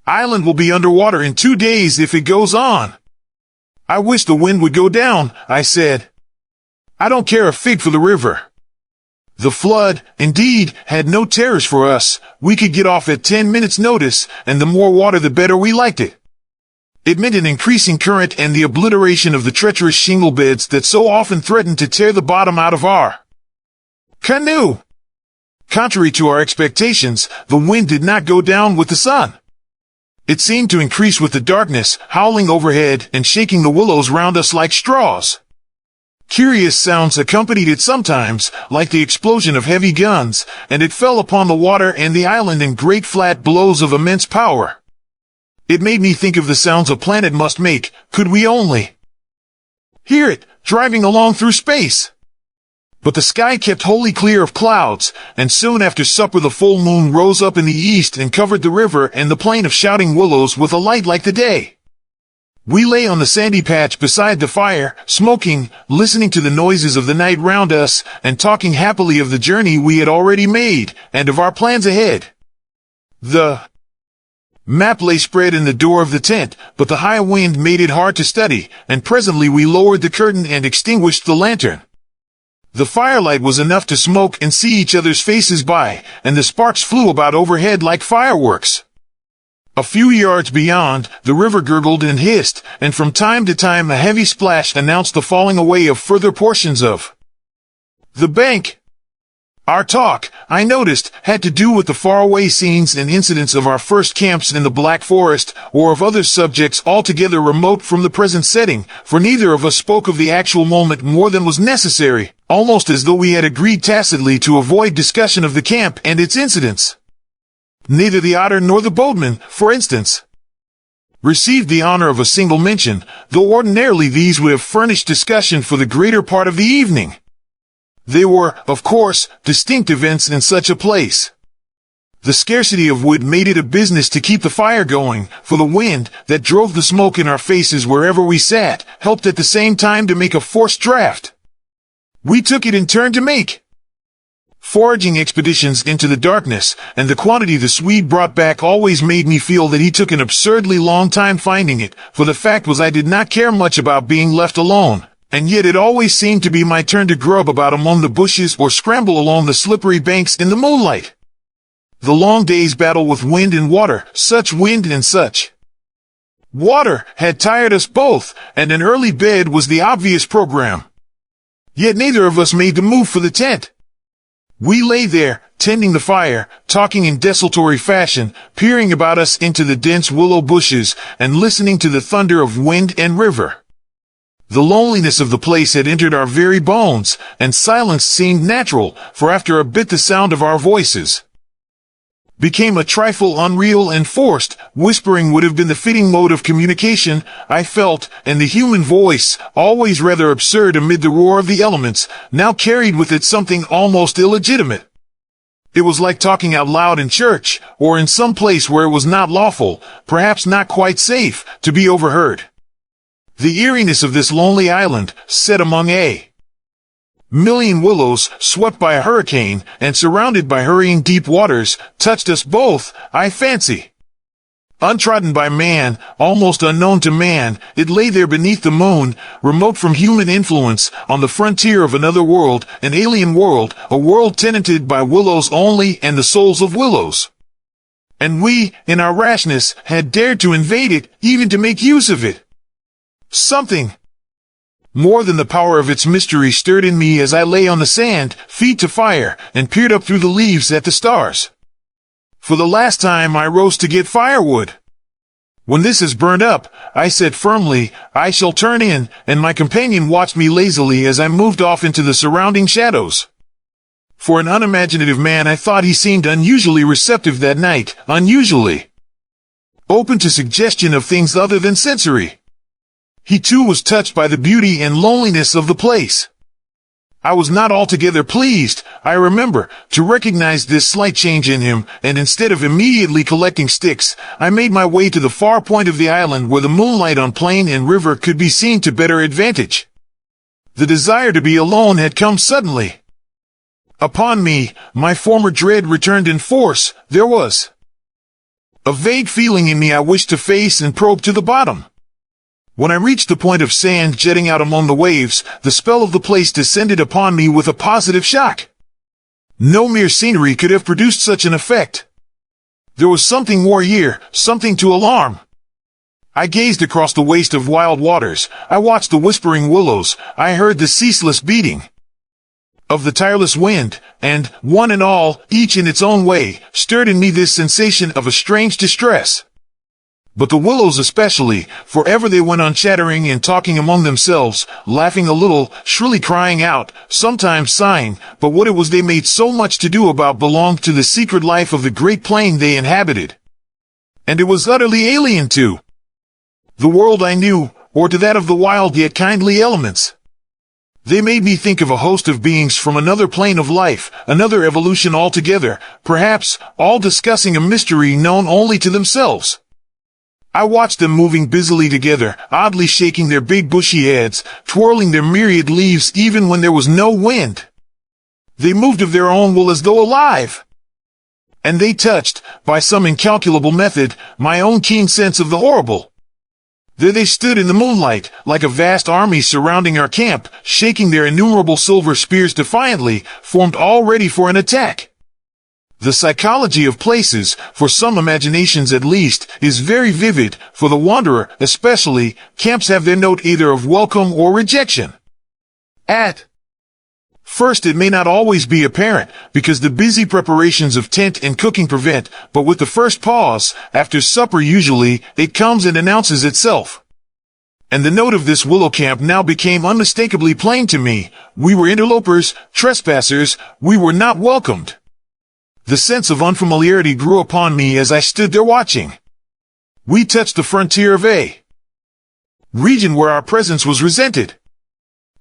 island will be underwater in 2 days if it goes on. I wish the wind would go down, I said. I don't care a fig for the river. The flood, indeed, had no terrors for us. We could get off at 10 minutes' notice, and the more water the better we liked it. It meant an increasing current and the obliteration of the treacherous shingle beds that so often threatened to tear the bottom out of our Canoe! Contrary to our expectations, the wind did not go down with the sun. It seemed to increase with the darkness, howling overhead and shaking the willows round us like straws. Curious sounds accompanied it sometimes, like the explosion of heavy guns, and it fell upon the water and the island in great flat blows of immense power. It made me think of the sounds a planet must make, could we only hear it, driving along through space. But the sky kept wholly clear of clouds, and soon after supper the full moon rose up in the east and covered the river and the plain of shouting willows with a light like the day. We lay on the sandy patch beside the fire, smoking, listening to the noises of the night round us, and talking happily of the journey we had already made, and of our plans ahead. The map lay spread in the door of the tent, but the high wind made it hard to study, and presently we lowered the curtain and extinguished the lantern. The firelight was enough to smoke and see each other's faces by, and the sparks flew about overhead like fireworks. A few yards beyond, the river gurgled and hissed, and from time to time a heavy splash announced the falling away of further portions of the bank. Our talk, I noticed, had to do with the faraway scenes and incidents of our first camps in the Black Forest, or of other subjects altogether remote from the present setting, for neither of us spoke of the actual moment more than was necessary, almost as though we had agreed tacitly to avoid discussion of the camp and its incidents. Neither the otter nor the boatman, for instance, received the honor of a single mention, though ordinarily these would have furnished discussion for the greater part of the evening. They were, of course, distinct events in such a place. The scarcity of wood made it a business to keep the fire going, for the wind, that drove the smoke in our faces wherever we sat, helped at the same time to make a forced draught. We took it in turn to make foraging expeditions into the darkness, and the quantity the Swede brought back always made me feel that he took an absurdly long time finding it, for the fact was I did not care much about being left alone. And yet it always seemed to be my turn to grub about among the bushes or scramble along the slippery banks in the moonlight. The long day's battle with wind and water, such wind and such water, had tired us both, and an early bed was the obvious program. Yet neither of us made the move for the tent. We lay there, tending the fire, talking in desultory fashion, peering about us into the dense willow bushes, and listening to the thunder of wind and river. The loneliness of the place had entered our very bones, and silence seemed natural, for after a bit the sound of our voices became a trifle unreal and forced. Whispering would have been the fitting mode of communication, I felt, and the human voice, always rather absurd amid the roar of the elements, now carried with it something almost illegitimate. It was like talking out loud in church, or in some place where it was not lawful, perhaps not quite safe, to be overheard. The eeriness of this lonely island, set among a million willows, swept by a hurricane, and surrounded by hurrying deep waters, touched us both, I fancy. Untrodden by man, almost unknown to man, it lay there beneath the moon, remote from human influence, on the frontier of another world, an alien world, a world tenanted by willows only and the souls of willows. And we, in our rashness, had dared to invade it, even to make use of it. Something more than the power of its mystery stirred in me as I lay on the sand, feet to fire, and peered up through the leaves at the stars. For the last time I rose to get firewood. When this is burned up, I said firmly, I shall turn in, and my companion watched me lazily as I moved off into the surrounding shadows. For an unimaginative man, I thought he seemed unusually receptive that night, unusually open to suggestion of things other than sensory. He too was touched by the beauty and loneliness of the place. I was not altogether pleased, I remember, to recognize this slight change in him, and instead of immediately collecting sticks, I made my way to the far point of the island where the moonlight on plain and river could be seen to better advantage. The desire to be alone had come suddenly upon me. My former dread returned in force. There was a vague feeling in me I wished to face and probe to the bottom. When I reached the point of sand jetting out among the waves, the spell of the place descended upon me with a positive shock. No mere scenery could have produced such an effect. There was something more here, something to alarm. I gazed across the waste of wild waters. I watched the whispering willows. I heard the ceaseless beating of the tireless wind, and, one and all, each in its own way, stirred in me this sensation of a strange distress. But the willows especially, for ever they went on chattering and talking among themselves, laughing a little, shrilly crying out, sometimes sighing, but what it was they made so much to do about belonged to the secret life of the great plain they inhabited. And it was utterly alien to the world I knew, or to that of the wild yet kindly elements. They made me think of a host of beings from another plane of life, another evolution altogether, perhaps, all discussing a mystery known only to themselves. I watched them moving busily together, oddly shaking their big bushy heads, twirling their myriad leaves even when there was no wind. They moved of their own will as though alive. And they touched, by some incalculable method, my own keen sense of the horrible. There they stood in the moonlight, like a vast army surrounding our camp, shaking their innumerable silver spears defiantly, formed all ready for an attack. The psychology of places, for some imaginations at least, is very vivid. For the wanderer, especially, camps have their note either of welcome or rejection. At first it may not always be apparent, because the busy preparations of tent and cooking prevent, but with the first pause, after supper usually, it comes and announces itself. And the note of this willow camp now became unmistakably plain to me. We were interlopers, trespassers, we were not welcomed. The sense of unfamiliarity grew upon me as I stood there watching. We touched the frontier of a region where our presence was resented.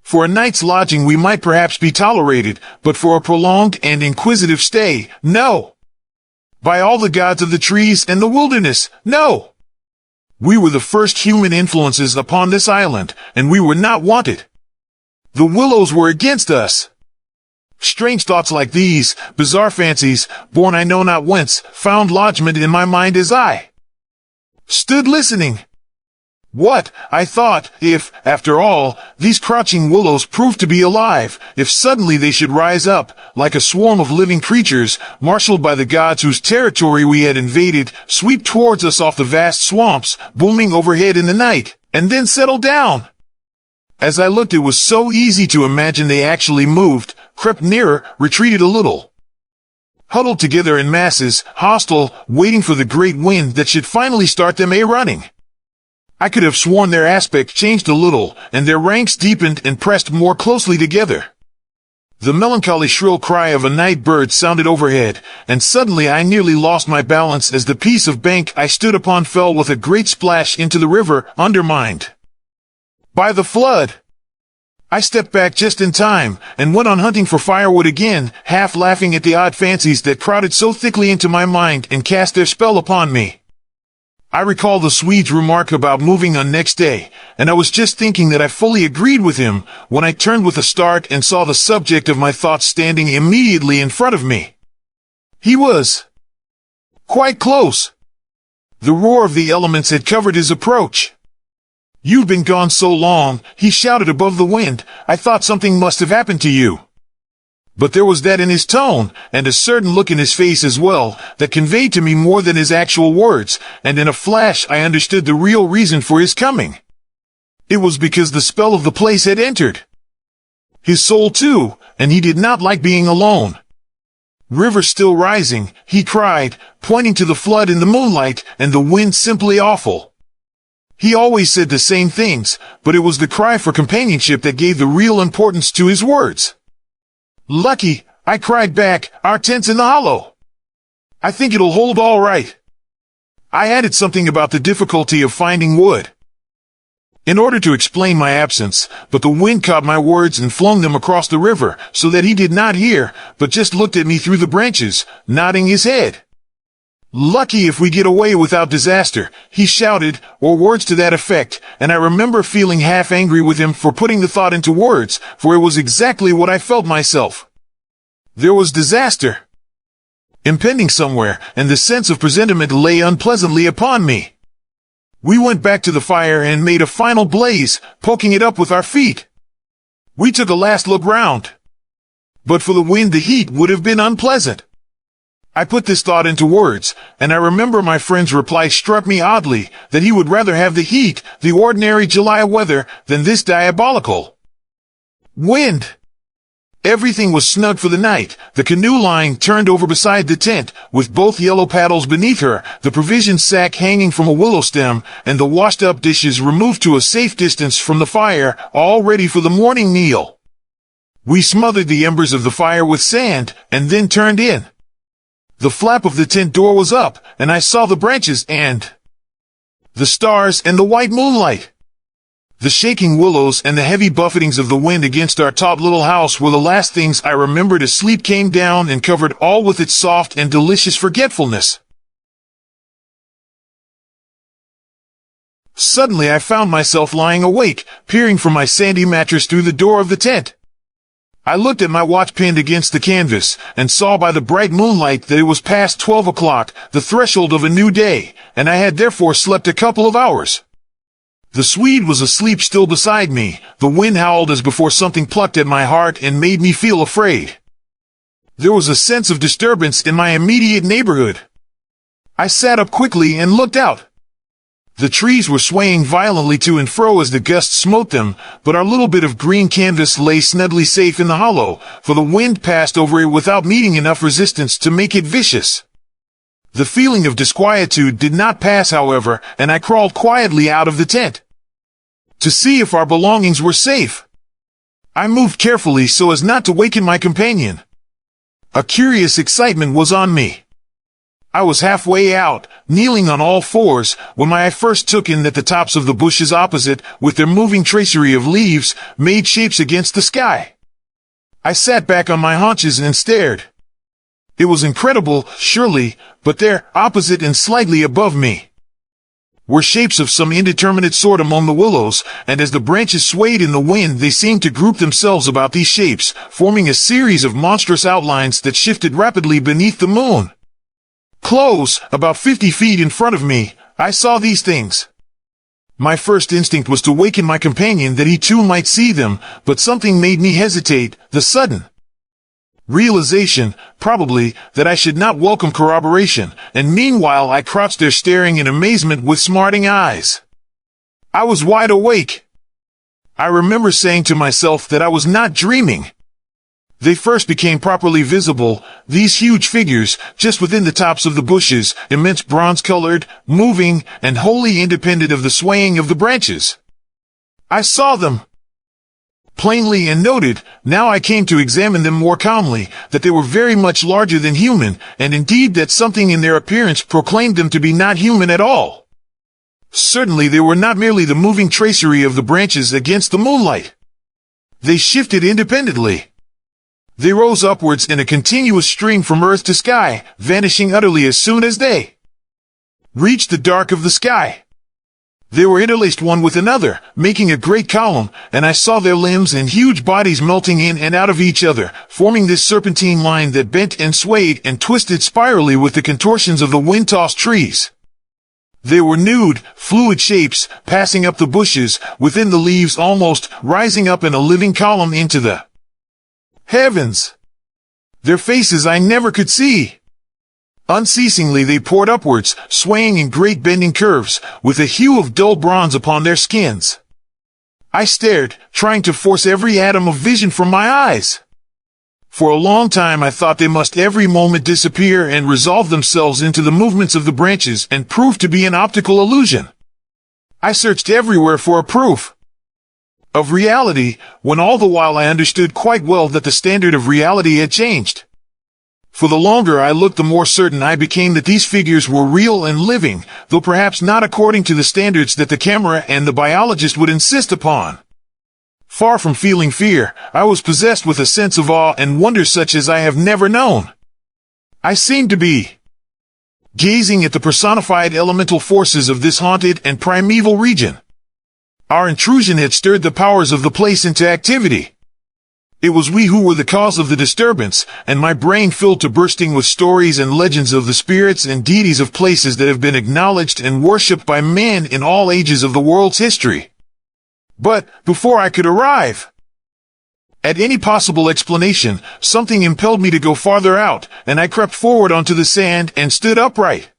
For a night's lodging we might perhaps be tolerated, but for a prolonged and inquisitive stay, no. By all the gods of the trees and the wilderness, no. We were the first human influences upon this island, and we were not wanted. The willows were against us. Strange thoughts like these, bizarre fancies, born I know not whence, found lodgment in my mind as I stood listening. What, I thought, if, after all, these crouching willows proved to be alive, if suddenly they should rise up, like a swarm of living creatures, marshaled by the gods whose territory we had invaded, sweep towards us off the vast swamps, booming overhead in the night, and then settle down. As I looked, it was so easy to imagine they actually moved, crept nearer, retreated a little. Huddled together in masses, hostile, waiting for the great wind that should finally start them a-running. I could have sworn their aspect changed a little, and their ranks deepened and pressed more closely together. The melancholy shrill cry of a night bird sounded overhead, and suddenly I nearly lost my balance as the piece of bank I stood upon fell with a great splash into the river, undermined by the flood. I stepped back just in time, and went on hunting for firewood again, half laughing at the odd fancies that crowded so thickly into my mind and cast their spell upon me. I recall the Swede's remark about moving on next day, and I was just thinking that I fully agreed with him, when I turned with a start and saw the subject of my thoughts standing immediately in front of me. He was quite close. The roar of the elements had covered his approach. "You've been gone so long," he shouted above the wind, "I thought something must have happened to you." But there was that in his tone, and a certain look in his face as well, that conveyed to me more than his actual words, and in a flash I understood the real reason for his coming. It was because the spell of the place had entered his soul too, and he did not like being alone. "River still rising," he cried, pointing to the flood in the moonlight, and the wind simply awful. He always said the same things, but it was the cry for companionship that gave the real importance to his words. "Lucky," I cried back, "our tent's in the hollow. I think it'll hold all right." I added something about the difficulty of finding wood in order to explain my absence, but the wind caught my words and flung them across the river, so that he did not hear, but just looked at me through the branches, nodding his head. "Lucky if we get away without disaster," he shouted, or words to that effect, and I remember feeling half angry with him for putting the thought into words, for it was exactly what I felt myself. There was disaster impending somewhere, and the sense of presentiment lay unpleasantly upon me. We went back to the fire and made a final blaze, poking it up with our feet. We took a last look round. But for the wind, the heat would have been unpleasant. I put this thought into words, and I remember my friend's reply struck me oddly, that he would rather have the heat, the ordinary July weather, than this diabolical wind. Everything was snug for the night, the canoe lying turned over beside the tent, with both yellow paddles beneath her, the provision sack hanging from a willow stem, and the washed-up dishes removed to a safe distance from the fire, all ready for the morning meal. We smothered the embers of the fire with sand, and then turned in. The flap of the tent door was up, and I saw the branches and the stars and the white moonlight. The shaking willows and the heavy buffetings of the wind against our top little house were the last things I remembered as sleep came down and covered all with its soft and delicious forgetfulness. Suddenly I found myself lying awake, peering from my sandy mattress through the door of the tent. I looked at my watch pinned against the canvas, and saw by the bright moonlight that it was past 12 o'clock, the threshold of a new day, and I had therefore slept a couple of hours. The Swede was asleep still beside me. The wind howled as before something plucked at my heart and made me feel afraid. There was a sense of disturbance in my immediate neighborhood. I sat up quickly and looked out. The trees were swaying violently to and fro as the gusts smote them, but our little bit of green canvas lay snugly safe in the hollow, for the wind passed over it without meeting enough resistance to make it vicious. The feeling of disquietude did not pass, however, and I crawled quietly out of the tent to see if our belongings were safe. I moved carefully so as not to waken my companion. A curious excitement was on me. I was halfway out, kneeling on all fours, when my eye first took in that the tops of the bushes opposite, with their moving tracery of leaves, made shapes against the sky. I sat back on my haunches and stared. It was incredible, surely, but there, opposite and slightly above me, were shapes of some indeterminate sort among the willows, and as the branches swayed in the wind they seemed to group themselves about these shapes, forming a series of monstrous outlines that shifted rapidly beneath the moon. Close, about 50 feet in front of me, I saw these things. My first instinct was to waken my companion that he too might see them, but something made me hesitate, the sudden realization, probably, that I should not welcome corroboration, and meanwhile I crouched there staring in amazement with smarting eyes. I was wide awake. I remember saying to myself that I was not dreaming. They first became properly visible, these huge figures, just within the tops of the bushes, immense bronze-colored, moving, and wholly independent of the swaying of the branches. I saw them plainly and noted, now I came to examine them more calmly, that they were very much larger than human, and indeed that something in their appearance proclaimed them to be not human at all. Certainly they were not merely the moving tracery of the branches against the moonlight. They shifted independently. They rose upwards in a continuous stream from earth to sky, vanishing utterly as soon as they reached the dark of the sky. They were interlaced one with another, making a great column, and I saw their limbs and huge bodies melting in and out of each other, forming this serpentine line that bent and swayed and twisted spirally with the contortions of the wind-tossed trees. They were nude, fluid shapes, passing up the bushes, within the leaves almost, rising up in a living column into the heavens. Their faces I never could see. Unceasingly they poured upwards, swaying in great bending curves, with a hue of dull bronze upon their skins. I stared, trying to force every atom of vision from my eyes. For a long time I thought they must every moment disappear and resolve themselves into the movements of the branches and prove to be an optical illusion. I searched everywhere for a proof of reality, when all the while I understood quite well that the standard of reality had changed. For the longer I looked, the more certain I became that these figures were real and living, though perhaps not according to the standards that the camera and the biologist would insist upon. Far from feeling fear, I was possessed with a sense of awe and wonder such as I have never known. I seemed to be gazing at the personified elemental forces of this haunted and primeval region. Our intrusion had stirred the powers of the place into activity. It was we who were the cause of the disturbance, and my brain filled to bursting with stories and legends of the spirits and deities of places that have been acknowledged and worshipped by man in all ages of the world's history. But, before I could arrive at any possible explanation, something impelled me to go farther out, and I crept forward onto the sand and stood upright.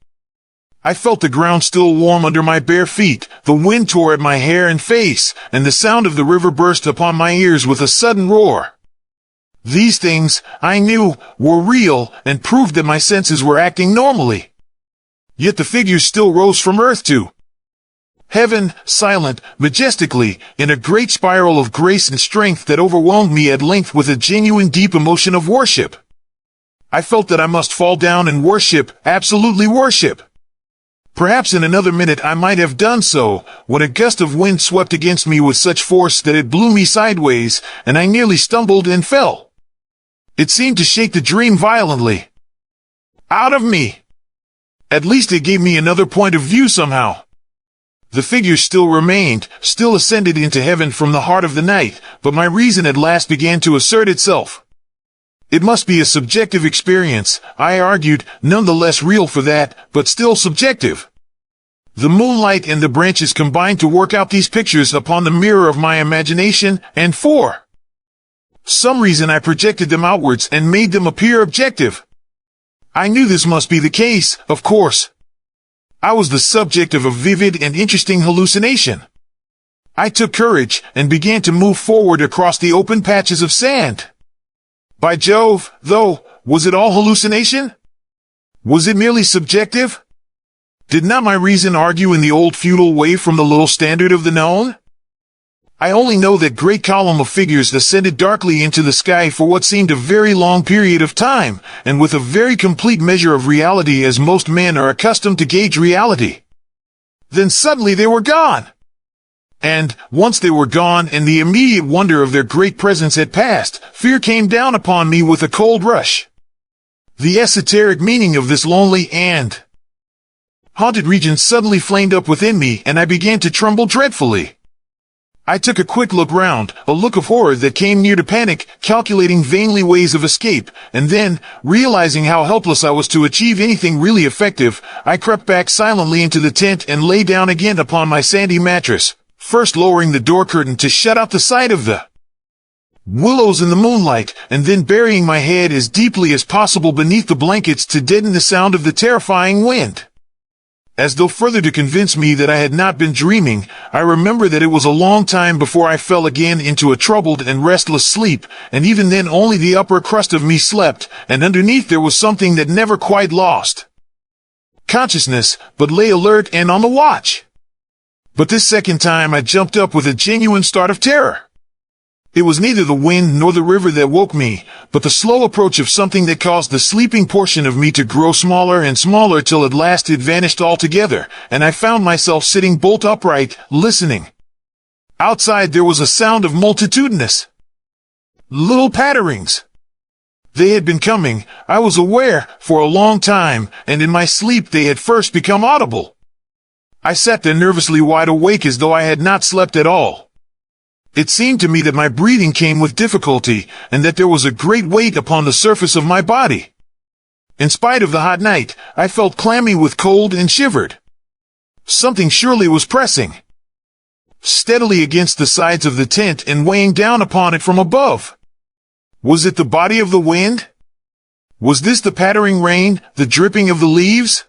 I felt the ground still warm under my bare feet, the wind tore at my hair and face, and the sound of the river burst upon my ears with a sudden roar. These things, I knew, were real and proved that my senses were acting normally. Yet the figures still rose from earth to heaven, silent, majestically, in a great spiral of grace and strength that overwhelmed me at length with a genuine deep emotion of worship. I felt that I must fall down and worship, absolutely worship. Perhaps in another minute I might have done so, when a gust of wind swept against me with such force that it blew me sideways, and I nearly stumbled and fell. It seemed to shake the dream violently out of me. At least it gave me another point of view somehow. The figures still remained, still ascended into heaven from the heart of the night, but my reason at last began to assert itself. It must be a subjective experience, I argued, none the less real for that, but still subjective. The moonlight and the branches combined to work out these pictures upon the mirror of my imagination, and for some reason I projected them outwards and made them appear objective. I knew this must be the case, of course. I was the subject of a vivid and interesting hallucination. I took courage and began to move forward across the open patches of sand. By Jove, though, was it all hallucination? Was it merely subjective? Did not my reason argue in the old feudal way from the little standard of the known? I only know that great column of figures ascended darkly into the sky for what seemed a very long period of time, and with a very complete measure of reality as most men are accustomed to gauge reality. Then suddenly they were gone. And, once they were gone and the immediate wonder of their great presence had passed, fear came down upon me with a cold rush. The esoteric meaning of this lonely and haunted region suddenly flamed up within me, and I began to tremble dreadfully. I took a quick look round, a look of horror that came near to panic, calculating vainly ways of escape, and then, realizing how helpless I was to achieve anything really effective, I crept back silently into the tent and lay down again upon my sandy mattress, first lowering the door curtain to shut out the sight of the willows in the moonlight, and then burying my head as deeply as possible beneath the blankets to deaden the sound of the terrifying wind. As though further to convince me that I had not been dreaming, I remember that it was a long time before I fell again into a troubled and restless sleep, and even then only the upper crust of me slept, and underneath there was something that never quite lost consciousness, but lay alert and on the watch. But this second time I jumped up with a genuine start of terror. It was neither the wind nor the river that woke me, but the slow approach of something that caused the sleeping portion of me to grow smaller and smaller till at last it vanished altogether, and I found myself sitting bolt upright, listening. Outside there was a sound of multitudinous little patterings. They had been coming, I was aware, for a long time, and in my sleep they had first become audible. I sat there nervously wide awake as though I had not slept at all. It seemed to me that my breathing came with difficulty, and that there was a great weight upon the surface of my body. In spite of the hot night, I felt clammy with cold and shivered. Something surely was pressing steadily against the sides of the tent and weighing down upon it from above. Was it the body of the wind? Was this the pattering rain, the dripping of the leaves?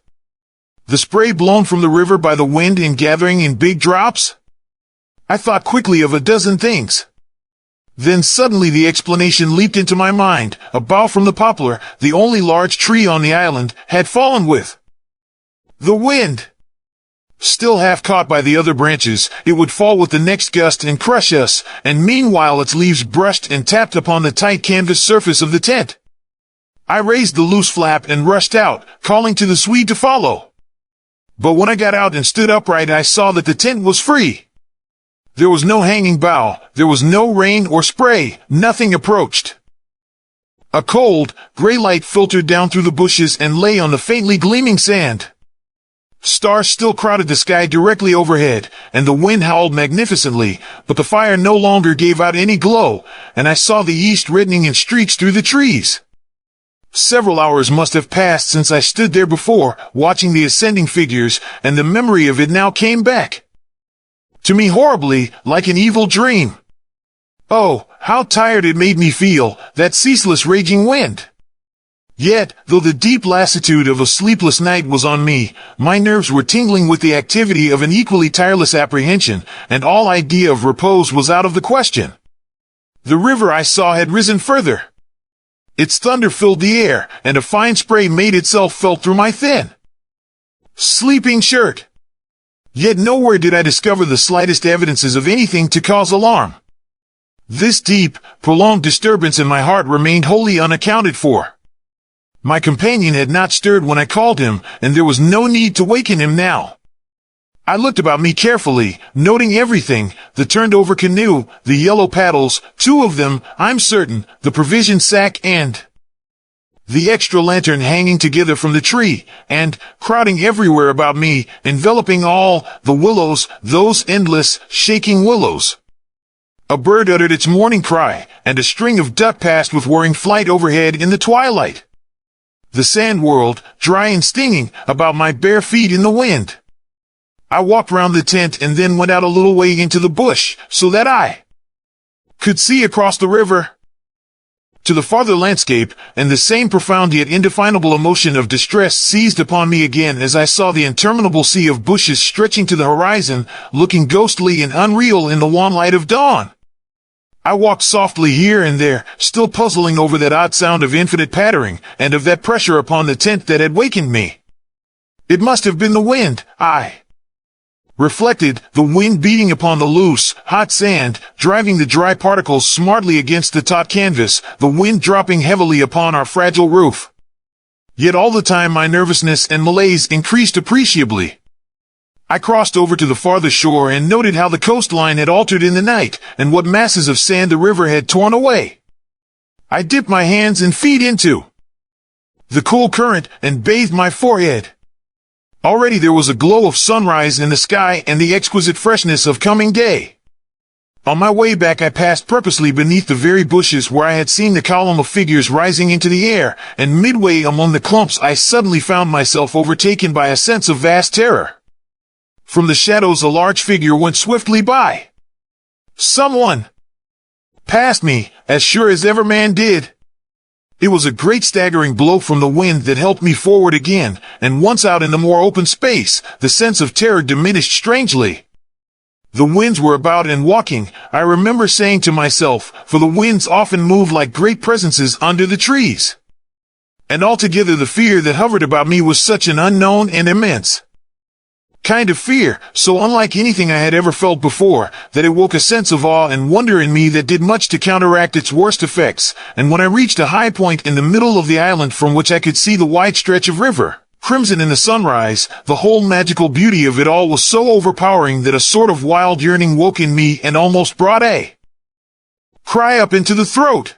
The spray blown from the river by the wind and gathering in big drops? I thought quickly of a dozen things. Then suddenly the explanation leaped into my mind. A bough from the poplar, the only large tree on the island, had fallen with the wind. Still half caught by the other branches, it would fall with the next gust and crush us, and meanwhile its leaves brushed and tapped upon the tight canvas surface of the tent. I raised the loose flap and rushed out, calling to the Swede to follow. But when I got out and stood upright, I saw that the tent was free. There was no hanging bough, there was no rain or spray, nothing approached. A cold, gray light filtered down through the bushes and lay on the faintly gleaming sand. Stars still crowded the sky directly overhead, and the wind howled magnificently, but the fire no longer gave out any glow, and I saw the east reddening in streaks through the trees. Several hours must have passed since I stood there before, watching the ascending figures, and the memory of it now came back to me horribly, like an evil dream. Oh, how tired it made me feel, that ceaseless raging wind! Yet, though the deep lassitude of a sleepless night was on me, my nerves were tingling with the activity of an equally tireless apprehension, and all idea of repose was out of the question. The river I saw had risen further. Its thunder filled the air, and a fine spray made itself felt through my thin sleeping shirt. Yet nowhere did I discover the slightest evidences of anything to cause alarm. This deep, prolonged disturbance in my heart remained wholly unaccounted for. My companion had not stirred when I called him, and there was no need to waken him now. I looked about me carefully, noting everything: the turned-over canoe, the yellow paddles, 2 of them, I'm certain, the provision sack and the extra lantern hanging together from the tree, and, crowding everywhere about me, enveloping all, the willows, those endless, shaking willows. A bird uttered its morning cry, and a string of duck passed with whirring flight overhead in the twilight. The sand whirled, dry and stinging, about my bare feet in the wind. I walked round the tent and then went out a little way into the bush, so that I could see across the river to the farther landscape, and the same profound yet indefinable emotion of distress seized upon me again as I saw the interminable sea of bushes stretching to the horizon, looking ghostly and unreal in the wan light of dawn. I walked softly here and there, still puzzling over that odd sound of infinite pattering, and of that pressure upon the tent that had wakened me. It must have been the wind, I reflected, the wind beating upon the loose, hot sand, driving the dry particles smartly against the taut canvas, the wind dropping heavily upon our fragile roof. Yet all the time my nervousness and malaise increased appreciably. I crossed over to the farther shore and noted how the coastline had altered in the night, and what masses of sand the river had torn away. I dipped my hands and feet into the cool current and bathed my forehead. Already there was a glow of sunrise in the sky and the exquisite freshness of coming day. On my way back I passed purposely beneath the very bushes where I had seen the column of figures rising into the air, and midway among the clumps I suddenly found myself overtaken by a sense of vast terror. From the shadows a large figure went swiftly by. Someone passed me, as sure as ever man did. It was a great staggering blow from the wind that helped me forward again, and once out in the more open space, the sense of terror diminished strangely. The winds were about and walking, I remember saying to myself, for the winds often move like great presences under the trees. And altogether the fear that hovered about me was such an unknown and immense kind of fear, so unlike anything I had ever felt before, that it woke a sense of awe and wonder in me that did much to counteract its worst effects, and when I reached a high point in the middle of the island from which I could see the wide stretch of river, crimson in the sunrise, the whole magical beauty of it all was so overpowering that a sort of wild yearning woke in me and almost brought a cry up into the throat.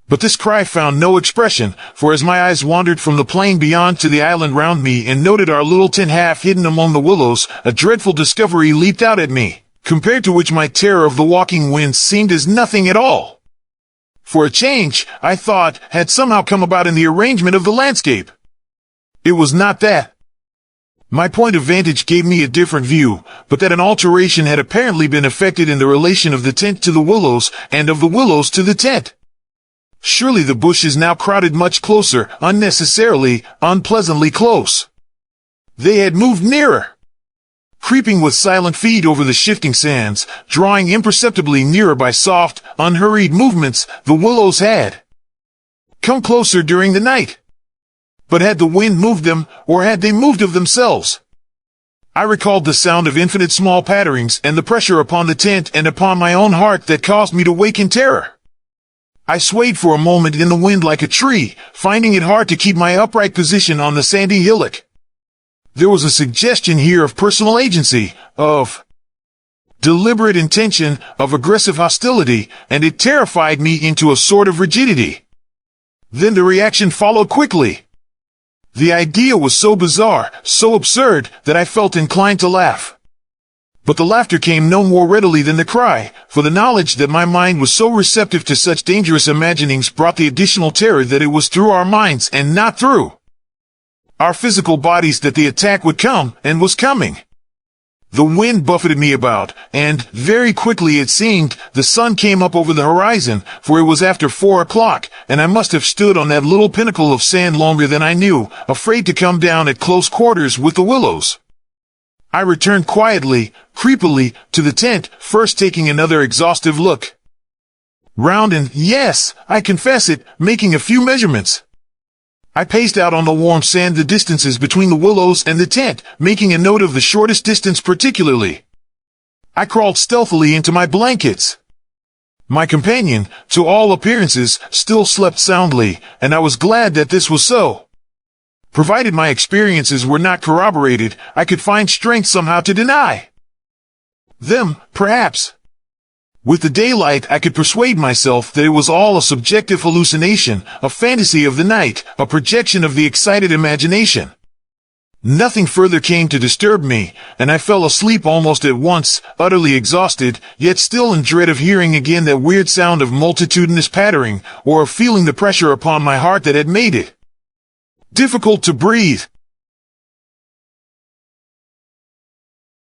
But this cry found no expression, for as my eyes wandered from the plain beyond to the island round me and noted our little tent half hidden among the willows, a dreadful discovery leaped out at me, compared to which my terror of the walking winds seemed as nothing at all. For a change, I thought, had somehow come about in the arrangement of the landscape. It was not that. My point of vantage gave me a different view, but that an alteration had apparently been effected in the relation of the tent to the willows, and of the willows to the tent. Surely the bushes now crowded much closer, unnecessarily, unpleasantly close. They had moved nearer. Creeping with silent feet over the shifting sands, drawing imperceptibly nearer by soft, unhurried movements, the willows had come closer during the night. But had the wind moved them, or had they moved of themselves? I recalled the sound of infinite small patterings and the pressure upon the tent and upon my own heart that caused me to wake in terror. I swayed for a moment in the wind like a tree, finding it hard to keep my upright position on the sandy hillock. There was a suggestion here of personal agency, of deliberate intention, of aggressive hostility, and it terrified me into a sort of rigidity. Then the reaction followed quickly. The idea was so bizarre, so absurd, that I felt inclined to laugh. But the laughter came no more readily than the cry, for the knowledge that my mind was so receptive to such dangerous imaginings brought the additional terror that it was through our minds and not through our physical bodies that the attack would come, and was coming. The wind buffeted me about, and, very quickly it seemed, the sun came up over the horizon, for it was after 4 o'clock, and I must have stood on that little pinnacle of sand longer than I knew, afraid to come down at close quarters with the willows. I returned quietly, creepily, to the tent, first taking another exhaustive look round and, yes, I confess it, making a few measurements. I paced out on the warm sand the distances between the willows and the tent, making a note of the shortest distance particularly. I crawled stealthily into my blankets. My companion, to all appearances, still slept soundly, and I was glad that this was so. Provided my experiences were not corroborated, I could find strength somehow to deny them, perhaps. With the daylight, I could persuade myself that it was all a subjective hallucination, a fantasy of the night, a projection of the excited imagination. Nothing further came to disturb me, and I fell asleep almost at once, utterly exhausted, yet still in dread of hearing again that weird sound of multitudinous pattering, or of feeling the pressure upon my heart that had made it difficult to breathe.